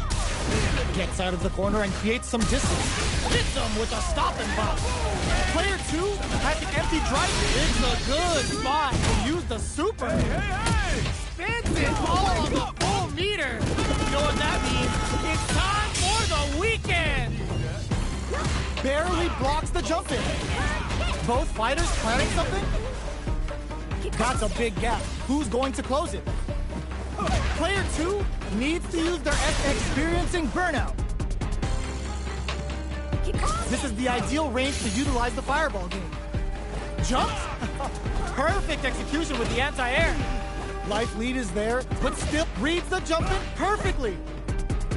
Gets out of the corner and creates some distance. Hits him with a stop and pop. Player 2 has an empty drive. It's a good spot to use the super. Spins it all on the full meter. You know what that means? It's time for the weekend. Barely blocks the jump in. Both fighters planning something? That's a big gap. Who's going to close it? Player 2 needs to use their experiencing burnout. This is the ideal range to utilize the fireball game. Jumps? Perfect execution with the anti-air. Life lead is there, but still reads the jump in perfectly.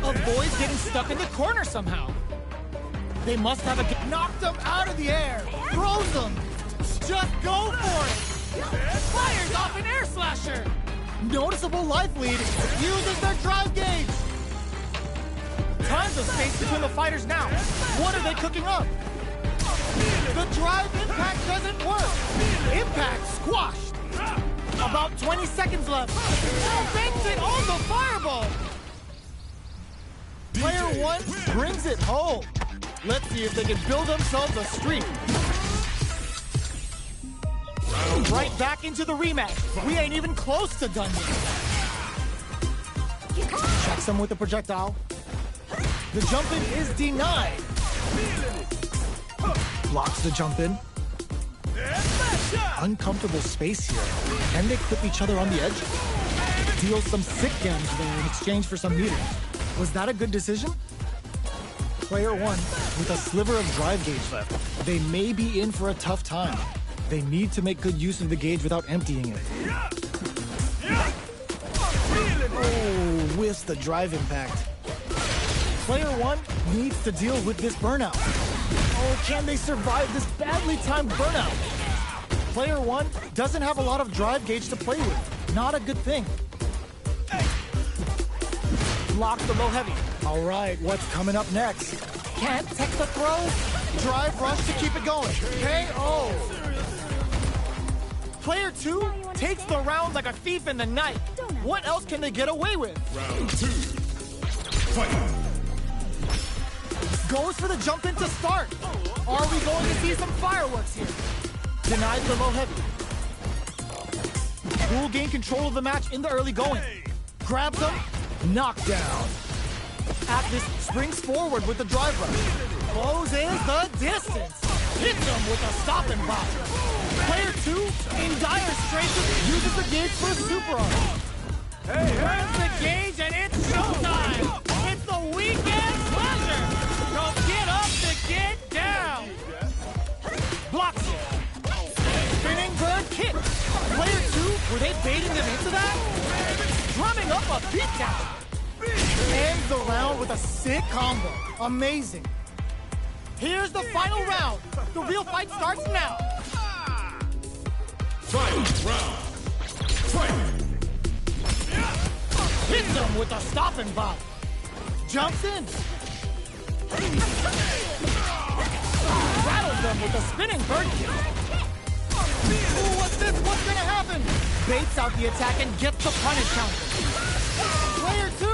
Avoids getting stuck in the corner somehow. They must have a... Knocked them out of the air. Throws them. Just go for it. Fires off an air slasher. Noticeable life lead. Uses their drive gauge. Tons of space between the fighters now. What are they cooking up? The drive impact doesn't work. Impact squashed. About 20 seconds left. Bends it on the fireball. Player 1 brings it home. Let's see if they can build themselves a streak. Right back into the rematch. We ain't even close to done yet. Checks him with the projectile. The jump in is denied. Blocks the jump in. Uncomfortable space here. Can they clip each other on the edge? Deals some sick damage there in exchange for some meters. Was that a good decision? Player 1 with a sliver of drive gauge left. They may be in for a tough time. They need to make good use of the gauge without emptying it. Oh, whiffs the drive impact. Player 1 needs to deal with this burnout. Oh, can they survive this badly timed burnout? Player 1 doesn't have a lot of drive gauge to play with. Not a good thing. Block the low heavy. All right, what's coming up next? Can't take the throw. Drive rush to keep it going. KO. Player 2 takes the round like a thief in the night. What else can they get away with? Round 2. Fight. Goes for the jump in to start. Are we going to see some fireworks here? Denies the low heavy. Will gain control of the match in the early going. Grabs him. Knockdown. At this, springs forward with the drive rush. Closes the distance. hits him with a stopping block. Player 2, in dire straits, uses the gauge for a super art. Turns the gauge and it's showtime! It's the weekend pleasure! So get up to get down! Blocks it. Spinning bird kick. Player 2, were they baiting them into that? Drumming up a beatdown. Ends the round with a sick combo. Amazing. Here's the final round. The real fight starts now. Final round. Fight! Hits him with a stopping block. Jumps in. Rattles them with a spinning bird kick. Ooh, what's this? What's gonna happen? Baits out the attack and gets the punish counter. Player 2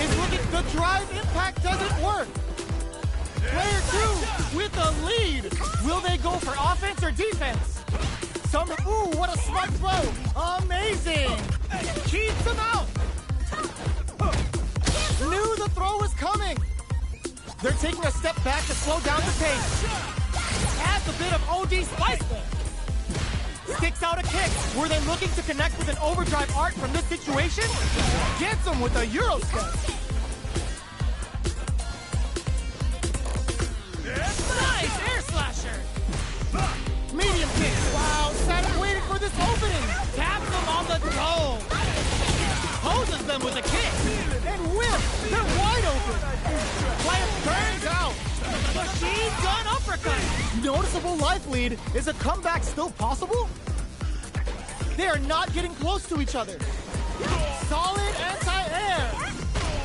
is looking. The drive impact doesn't work. Player 2 with a lead. Will they go for offense or defense? Ooh, what a smart throw. Amazing. Keeps him out. Knew the throw was coming. They're taking a step back to slow down the pace. Adds a bit of OD spice there. Sticks out a kick. Were they looking to connect with an overdrive art from this situation? Gets him with a Euro step. Nice air slasher. Medium kick. Wow, Saturn waited for this opening. Taps them on the dome. Poses them with a kick. And whip. They're wide open. Player turns out. Machine gun uppercut. Noticeable life lead. Is a comeback still possible? They are not getting close to each other. Solid anti-air.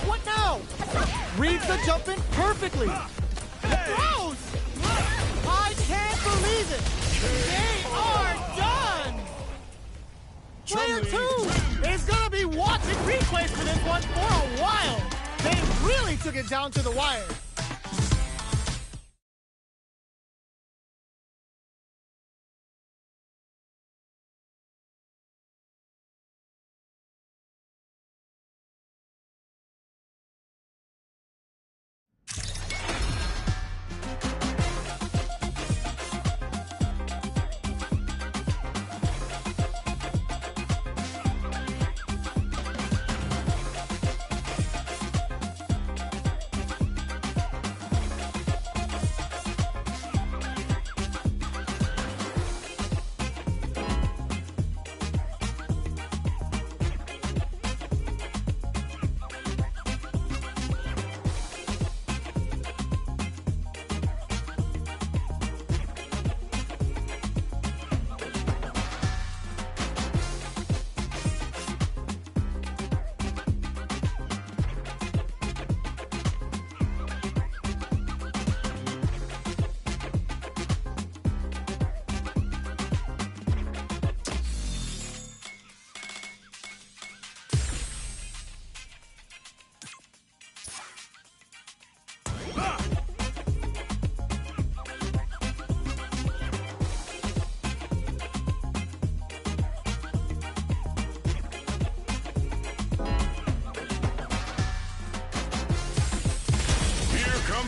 What now? Reads the jump in perfectly. Throws. I can't believe it. They are done. Player 2 is gonna be watching replays for this one for a while. They really took it down to the wire.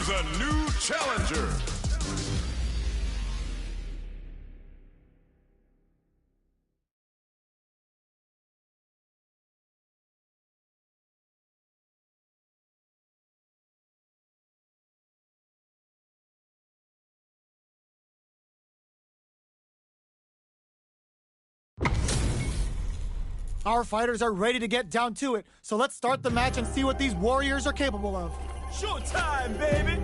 A new challenger. Our fighters are ready to get down to it, so let's start the match and see what these warriors are capable of. Showtime, baby!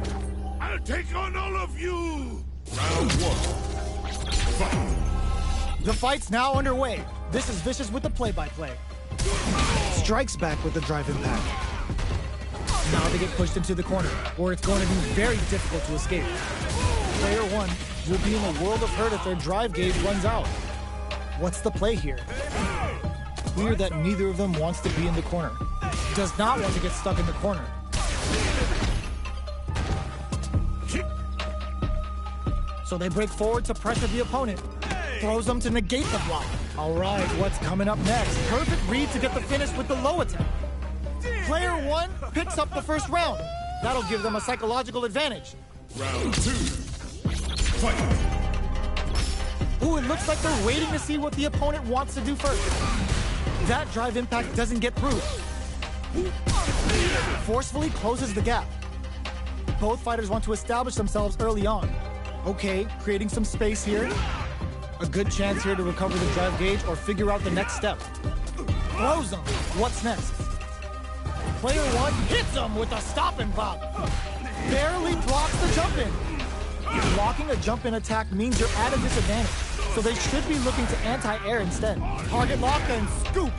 I'll take on all of you! Round 1. Fight! The fight's now underway. This is Vicious with the play-by-play. Strikes back with the drive impact. Now they get pushed into the corner, where it's going to be very difficult to escape. Player 1 will be in a world of hurt if their drive gauge runs out. What's the play here? Clear that neither of them wants to be in the corner. Does not want to get stuck in the corner. So they break forward to pressure the opponent. Throws them to negate the block. All right, what's coming up next? Perfect read to get the finish with the low attack. Player 1 picks up the first round. That'll give them a psychological advantage. Round 2. Fight! Ooh, it looks like they're waiting to see what the opponent wants to do first. That drive impact doesn't get through. Forcefully closes the gap. Both fighters want to establish themselves early on. Okay, creating some space here. A good chance here to recover the drive gauge or figure out the next step. Throws him. What's next? Player one hits him with a stop and pop. Barely blocks the jump in. Blocking a jump in attack means you're at a disadvantage, so they should be looking to anti-air instead. Target lock and scoop.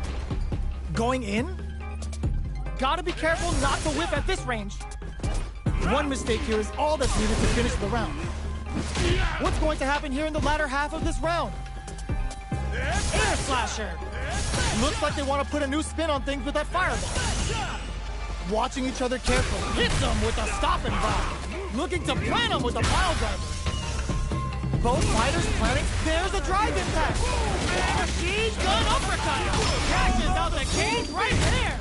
Going in? Gotta be careful not to whiff at this range. One mistake here is all that's needed to finish the round. What's going to happen here in the latter half of this round? Air slasher! Looks like they want to put a new spin on things with that fireball. Watching each other carefully. Hits them with a stop and pop. Looking to plan them with a pile driver. Both fighters planning. There's a drive impact. Machine gun uppercut. Catches out the cage right there.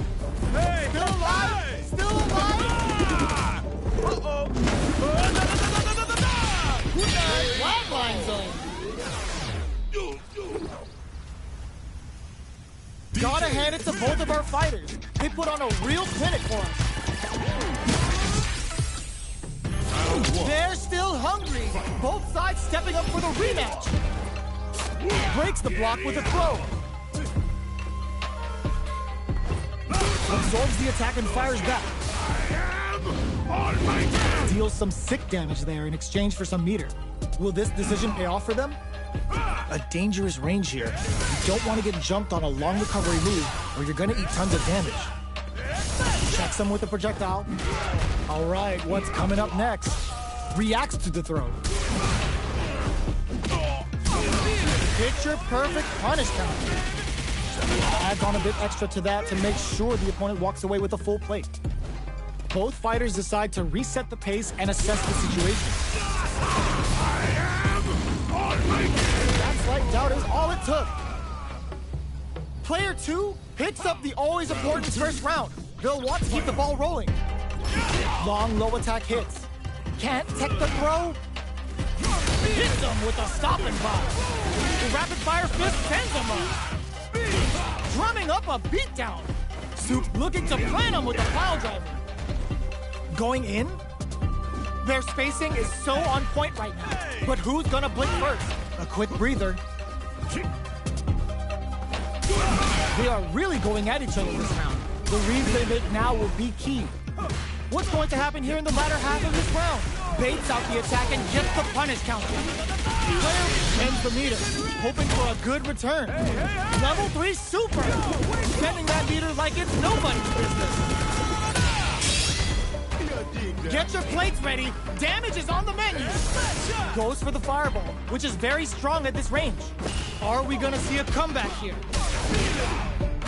Hey, Still alive? Still alive? Uh-oh. Flatline zone. Gotta hand it to both of our fighters. They put on a real clinic for us. They're still hungry. Both sides stepping up for the rematch. Breaks the block with a throw. Absorbs the attack and fires back. Deals some sick damage there in exchange for some meter. Will this decision pay off for them? A dangerous range here. You don't want to get jumped on a long recovery move or you're going to eat tons of damage. Checks them with a projectile. All right, what's coming up next? Reacts to the throw. Picture perfect punish counter. Adds on a bit extra to that to make sure the opponent walks away with a full plate. Both fighters decide to reset the pace and assess the situation. That slight doubt is all it took. Player two picks up the always important first round. They'll want to keep the ball rolling. Long low attack hits. Can't tech the throw. Hits them with a stop and pop. The rapid fire fist sends them up. Drumming up a beatdown. Soup looking to plan him with a pile driver. Going in? Their spacing is so on point right now. But who's gonna blink first? A quick breather. They are really going at each other this round. The reads they make now will be key. What's going to happen here in the latter half of this round? Baits out the attack and gets the punish counter. Player ends the meter, hoping for a good return. Level 3 super! Spending that meter like it's nobody's business. Get your plates ready. Damage is on the menu. Goes for the fireball, which is very strong at this range. Are we gonna see a comeback here?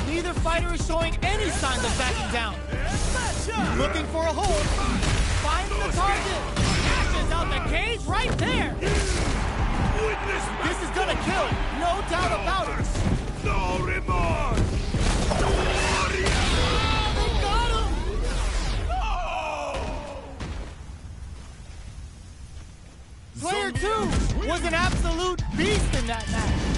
Neither fighter is showing any signs of backing down. Looking for a hold. Finds the target. Cashes out the cage right there. This is gonna kill. No doubt about it. No remorse! They got him. Player 2 was an absolute beast in that match.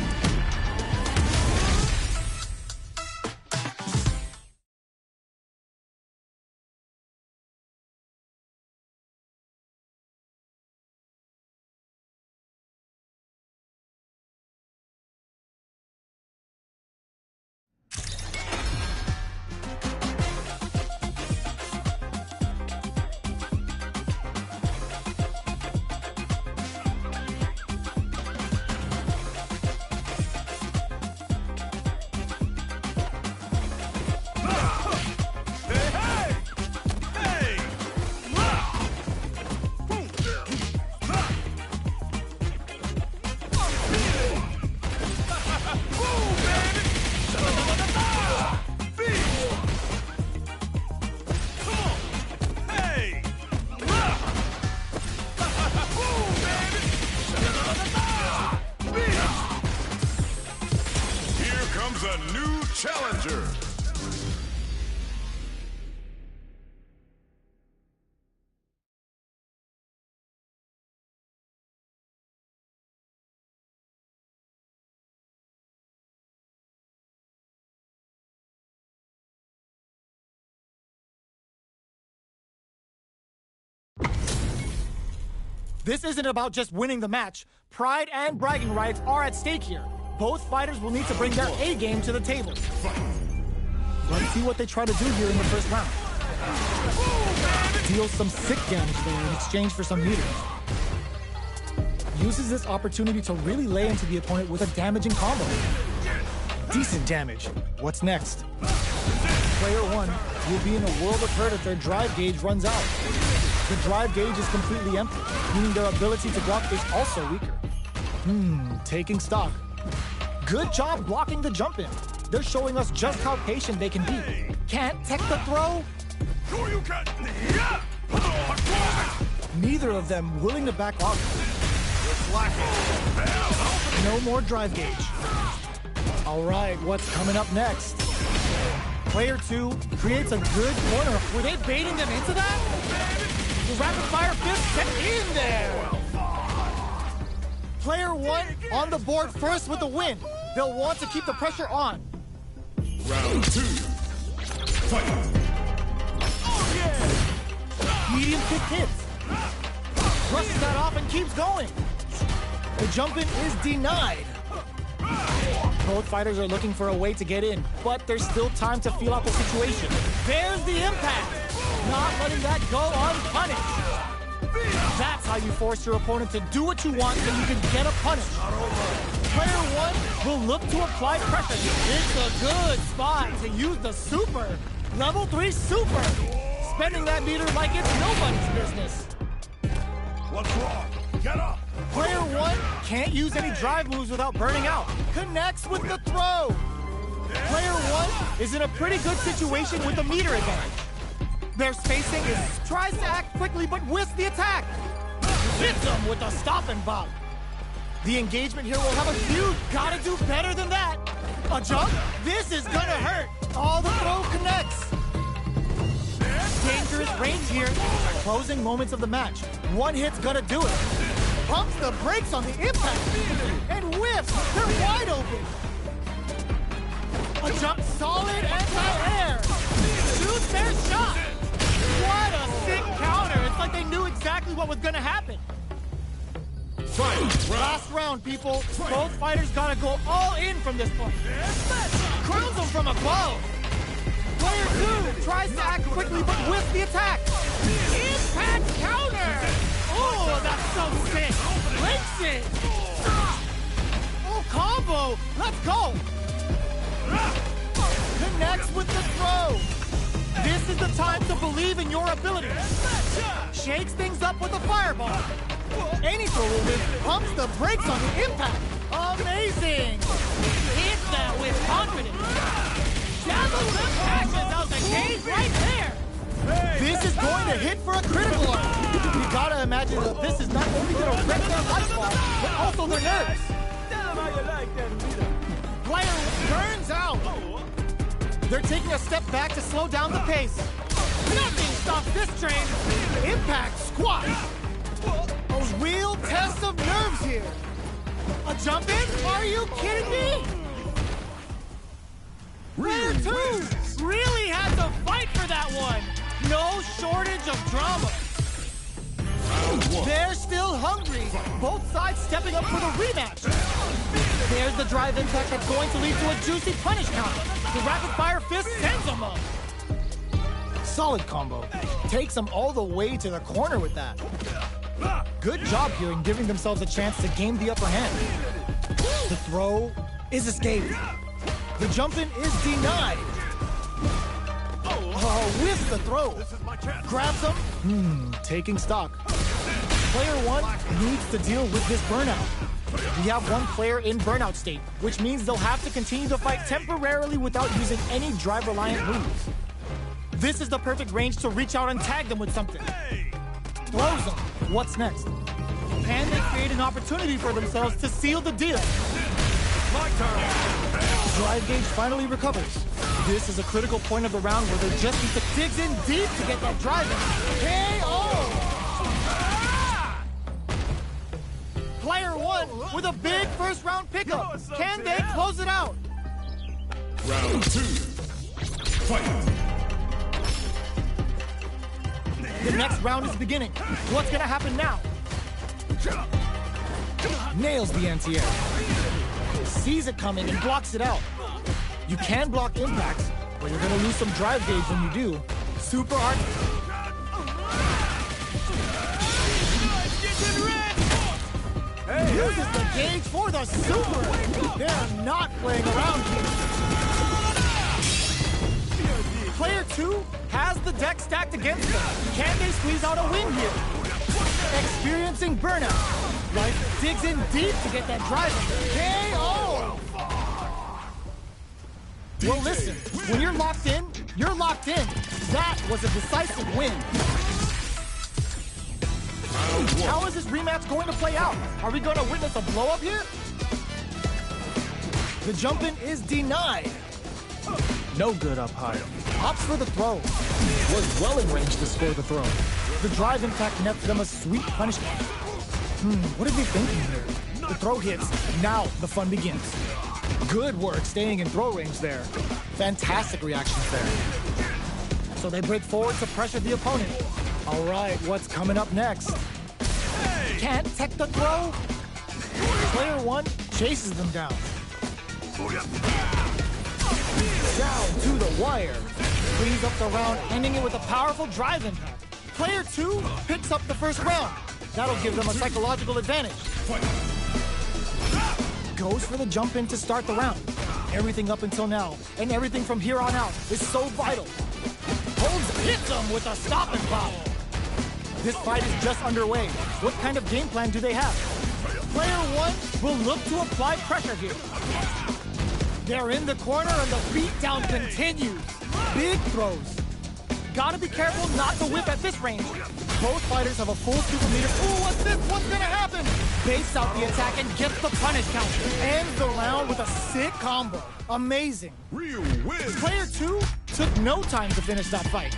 A new challenger. This isn't about just winning the match. Pride and bragging rights are at stake here. Both fighters will need to bring their A game to the table. Let's see what they try to do here in the first round. Deals some sick damage there in exchange for some meters. Uses this opportunity to really lay into the opponent with a damaging combo. Decent damage. What's next? Player 1 will be in a world of hurt if their drive gauge runs out. The drive gauge is completely empty, meaning their ability to block is also weaker. Taking stock. Good job blocking the jump in. They're showing us just how patient they can be. Can't tech the throw? Sure you can. Neither of them willing to back off. No more drive gauge. All right, what's coming up next? Player 2 creates a good corner. Were they baiting them into that? The rapid fire fist get in there. Player 1 on the board first with the win. They'll want to keep the pressure on. Round 2. Fight. Medium kick hits. Brushes that off and keeps going. The jump in is denied. Both fighters are looking for a way to get in, but there's still time to feel out the situation. There's the impact. Not letting that go unpunished. That's how you force your opponent to do what you want so you can get a punish. Player 1 will look to apply pressure. It's a good spot to use the super. Level 3 super. Spending that meter like it's nobody's business. What's wrong? Get up. Player 1 can't use any drive moves without burning out. Connects with the throw. Player 1 is in a pretty good situation with the meter advantage. Their spacing tries to act quickly but whisks the attack. Hits him with a stop and bop. The engagement here will have a feud. Gotta do better than that. A jump? This is gonna hurt. All the throw connects. Dangerous range here. Closing moments of the match. One hit's gonna do it. Pumps the brakes on the impact. And whiffs. They're wide open. A jump solid anti-air. Shoots their shot. What a sick counter. It's like they knew exactly what was gonna happen. Last round, people. Both fighters gotta go all in from this point. Crowns them from above. Player 2 tries to act quickly but whiffs the attack. Impact counter! Oh, that's so sick. Breaks it. Oh, combo. Let's go. Connects with the throw. This is the time to believe in your ability. Shakes things up with a fireball. Any throw will win. Pumps the brakes on the impact. Amazing. Hits that with confidence. Dazzles the crashes out the cage right there. This is going to hit for a critical arm. You gotta imagine that this is not only going to wreck their lifeball, but also their nerves. Player burns out. They're taking a step back to slow down the pace. Nothing stops this train. Impact squash. A real test of nerves here. A jump in? Are you kidding me? Player 2 really had to fight for that one. No shortage of drama. They're still hungry. Both sides stepping up for the rematch. There's the drive impact that's going to lead to a juicy punish count. The rapid fire fist sends them up. Solid combo. Takes them all the way to the corner with that. Good job here in giving themselves a chance to gain the upper hand. The throw is escaped. The jump in is denied. Whiffs the throw. Grabs him. Taking stock. Player 1 needs to deal with this burnout. We have one player in burnout state, which means they'll have to continue to fight temporarily without using any drive-reliant moves. This is the perfect range to reach out and tag them with something. Throws them. What's next? And they create an opportunity for themselves to seal the deal. My turn. Drive gauge finally recovers. This is a critical point of the round where they just need to dig in deep to get that drive in. KO! Player 1 with a big first round pickup. Can they close it out? Round 2. Fight. The next round is beginning. What's gonna happen now? Nails the anti-air. Sees it coming and blocks it out. You can block impacts, but you're gonna lose some drive gauge when you do. Super art. Uses the gauge for the super. They're not playing around here. Player 2 has the deck stacked against them. Can they squeeze out a win here? Experiencing burnout. Life digs in deep to get that drive. KO! Well, listen, when you're locked in, you're locked in. That was a decisive win. How is this rematch going to play out? Are we going to witness a blow-up here? The jump-in is denied. No good up high. Opts for the throw. Was well in range to score the throw. The drive impact nets them a sweet punishment. What are they thinking here? The throw hits. Now the fun begins. Good work staying in throw range there. Fantastic reactions there. So they break forward to pressure the opponent. All right, what's coming up next? Can't tech the throw? Player 1 chases them down. Down to the wire. Cleans up the round, ending it with a powerful drive impact. Player 2 picks up the first round. That'll give them a psychological advantage. Goes for the jump in to start the round. Everything up until now, and everything from here on out, is so vital. Hits him with a stop and pop. This fight is just underway. What kind of game plan do they have? Player 1 will look to apply pressure here. They're in the corner and the beatdown continues. Big throws. Gotta be careful not to whip at this range. Both fighters have a full super meter. Ooh, what's this? What's gonna happen? Baits out the attack and gets the punish count. Ends the round with a sick combo. Amazing. Real win. Player 2 took no time to finish that fight.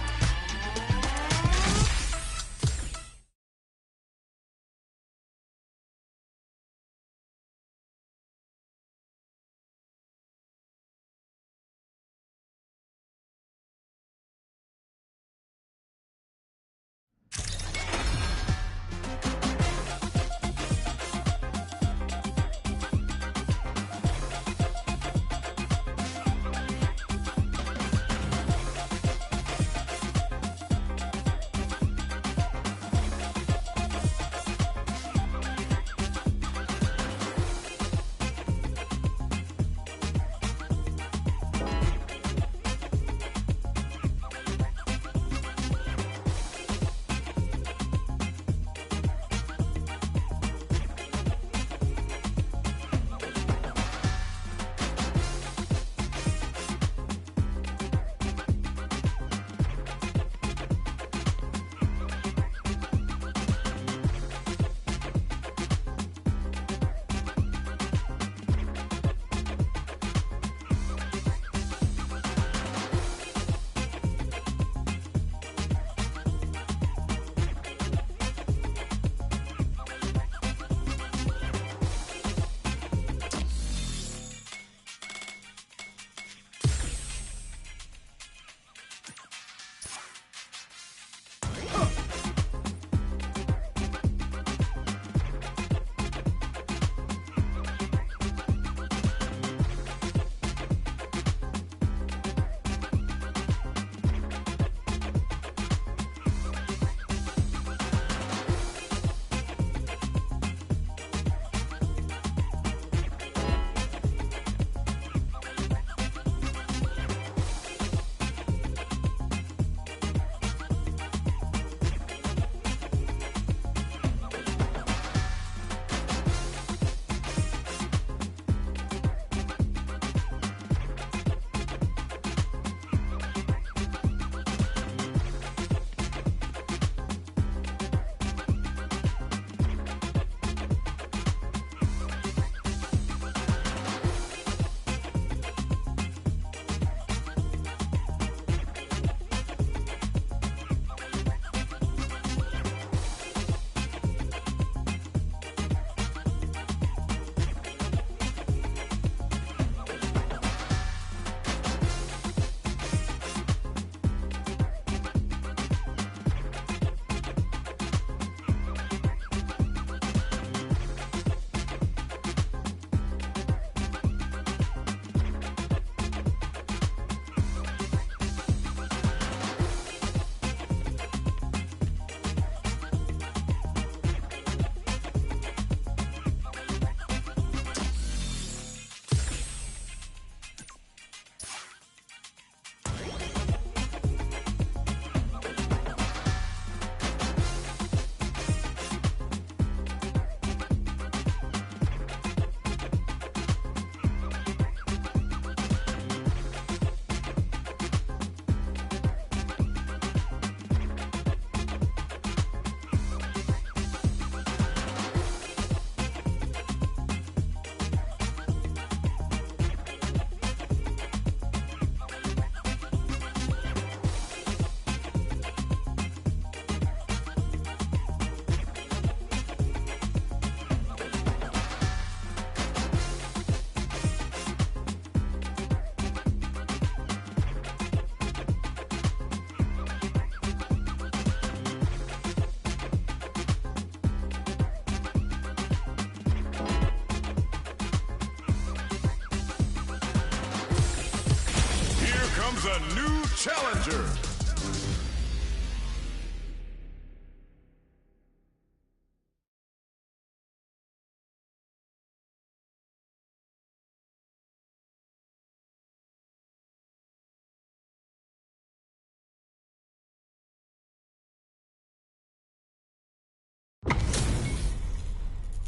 comes a new challenger.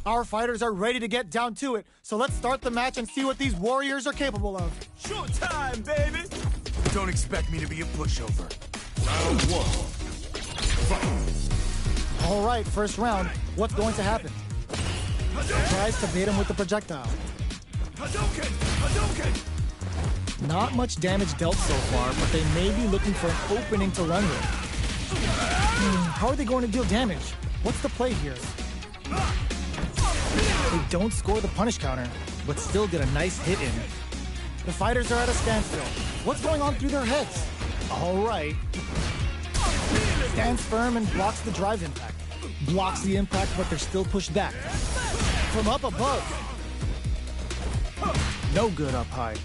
Our fighters are ready to get down to it, so let's start the match and see what these warriors are capable of. Showtime, baby! Don't expect me to be a pushover. Round one. Fight. All right, first round. What's going to happen? Tries to bait him with the projectile. Hadouken! Hadouken! Not much damage dealt so far, but they may be looking for an opening to run with. How are they going to deal damage? What's the play here? They don't score the punish counter, but still get a nice hit in. The fighters are at a standstill. What's going on through their heads? All right. Stands firm and blocks the drive impact. Blocks the impact, but they're still pushed back. From up above. No good up high.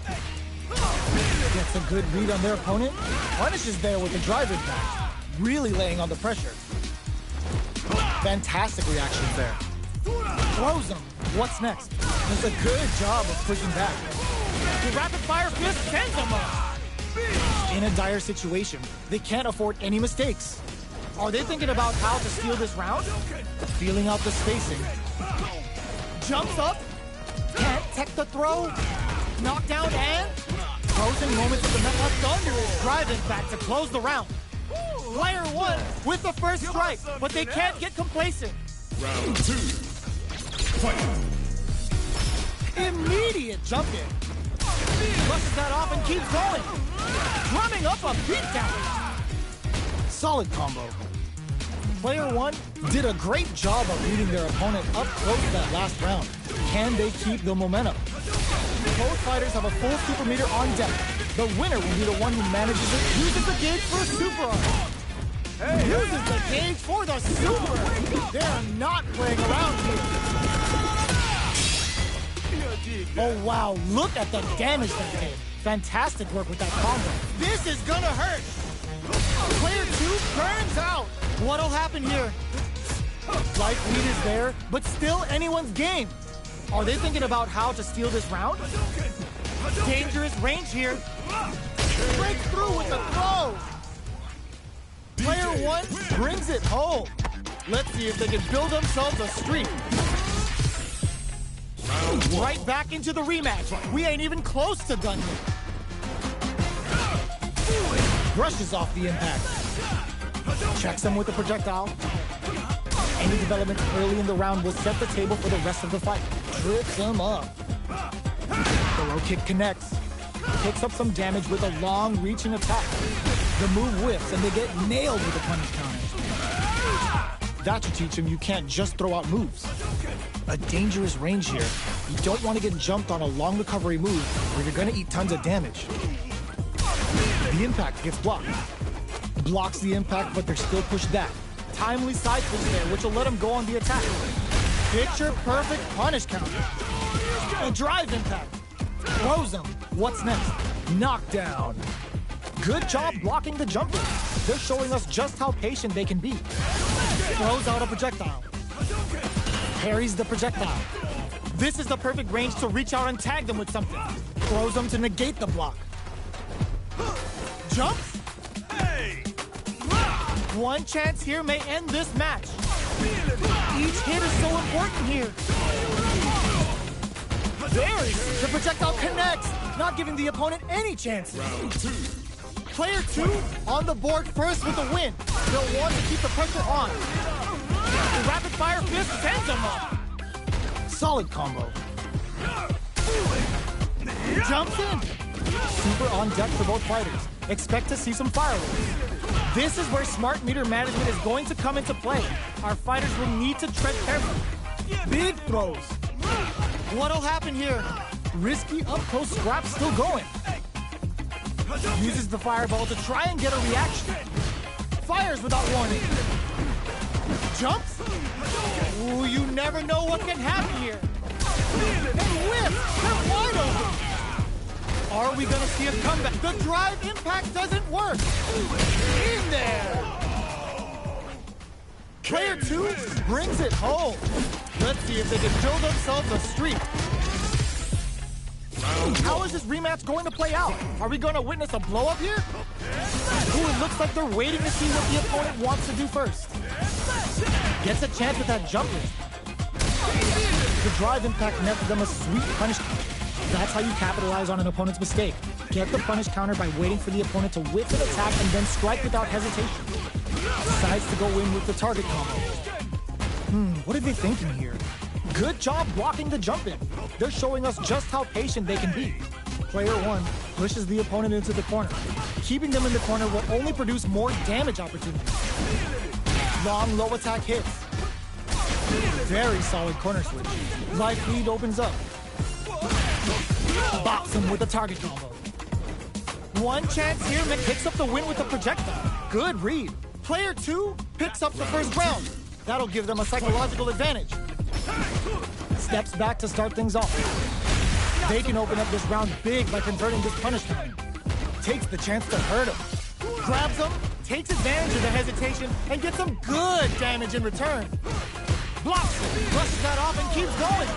Gets a good read on their opponent. Punishes there with the drive impact. Really laying on the pressure. Fantastic reactions there. Throws him. What's next? Does a good job of pushing back. The rapid fire fist sends him up. In a dire situation, they can't afford any mistakes. Are they thinking about how to steal this round? Feeling out the spacing. Jumps up. Can't tech the throw. Knockdown and closing moments of the Mecha Thunder is driving back to close the round. Player one with the first strike, but they can't get complacent. Round two. Fight. Immediate jump in. Flushes that off and keeps going. Drumming up a beatdown. Solid combo. Player one did a great job of leading their opponent up close that last round. Can they keep the momentum? Both fighters have a full super meter on deck. The winner will be the one who manages it, uses the gauge for a super arm. Uses the gauge for the super. They're not playing around here. Oh wow, look at the damage they did. Fantastic work with that combo. This is gonna hurt. Player two burns out. What'll happen here? Life lead is there, but still anyone's game. Are they thinking about how to steal this round? Dangerous range here. Breaks through with the throw. Player one brings it home. Let's see if they can build themselves a streak. Right back into the rematch. We ain't even close to done yet. Brushes off the impact. Checks him with the projectile. Any development early in the round will set the table for the rest of the fight. Trips him up. The low kick connects. Picks up some damage with a long-reaching attack. The move whiffs and they get nailed with a punish counter. That should teach him you can't just throw out moves. A dangerous range here. You don't want to get jumped on a long recovery move where you're going to eat tons of damage. The impact gets blocked. Blocks the impact, but they're still pushed back. Timely side switch there, which will let him go on the attack. Picture perfect punish counter. A drive impact. Throws him. What's next? Knockdown. Good job blocking the jump in. They're showing us just how patient they can be. Throws out a projectile. Parries the projectile. This is the perfect range to reach out and tag them with something. Throws them to negate the block. Jumps. One chance here may end this match. Each hit is so important here. There it is. The projectile connects, not giving the opponent any chances. Round two. Player two on the board first with the win. They'll want to keep the pressure on. The rapid fire fist sends them up. Solid combo. Jumps in. Super on deck for both fighters. Expect to see some fireworks. This is where smart meter management is going to come into play. Our fighters will need to tread carefully. Big throws. What'll happen here? Risky up-close scrap still going. Uses the fireball to try and get a reaction. Fires without warning. Jumps. Ooh, you never know what can happen here. And whiff. They're wide open. Our are we gonna see a comeback? The drive impact doesn't work. In there. Player 2 brings it home. Let's see if they can build themselves a streak. How is this rematch going to play out? Are we going to witness a blow-up here? Ooh, it looks like they're waiting to see what the opponent wants to do first. Gets a chance with that jump in. The drive impact netted them a sweet punish. That's how you capitalize on an opponent's mistake. Get the punish counter by waiting for the opponent to whiff an attack and then strike without hesitation. Decides to go in with the target combo. What are they thinking here? Good job blocking the jump in. They're showing us just how patient they can be. Player 1 pushes the opponent into the corner. Keeping them in the corner will only produce more damage opportunities. Long low attack hits. Very solid corner switch. Life lead opens up. Bops him with the target combo. One chance here, Mick picks up the win with the projectile. Good read. Player 2 picks up the first round. That'll give them a psychological advantage. Steps back to start things off. They can open up this round big by converting this punish counter. Takes the chance to hurt him. Grabs him, takes advantage of the hesitation, and gets some good damage in return. Blocks it, brushes that off, and keeps going.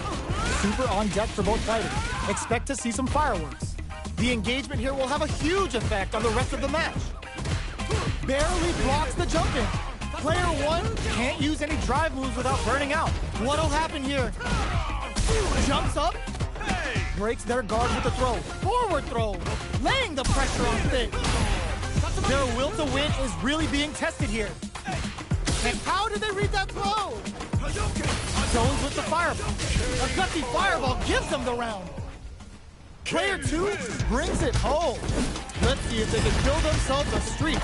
Super on deck for both fighters. Expect to see some fireworks. The engagement here will have a huge effect on the rest of the match. Barely blocks the jump in. Player 1 can't use any drive moves without burning out. What'll happen here? Jumps up, breaks their guard with a throw. Forward throw, laying the pressure on Thick. Their will to win is really being tested here. And how did they read that throw? Jones with the fireball. A gutsy fireball gives them the round. Player 2 brings it home. Let's see if they can build themselves a streak.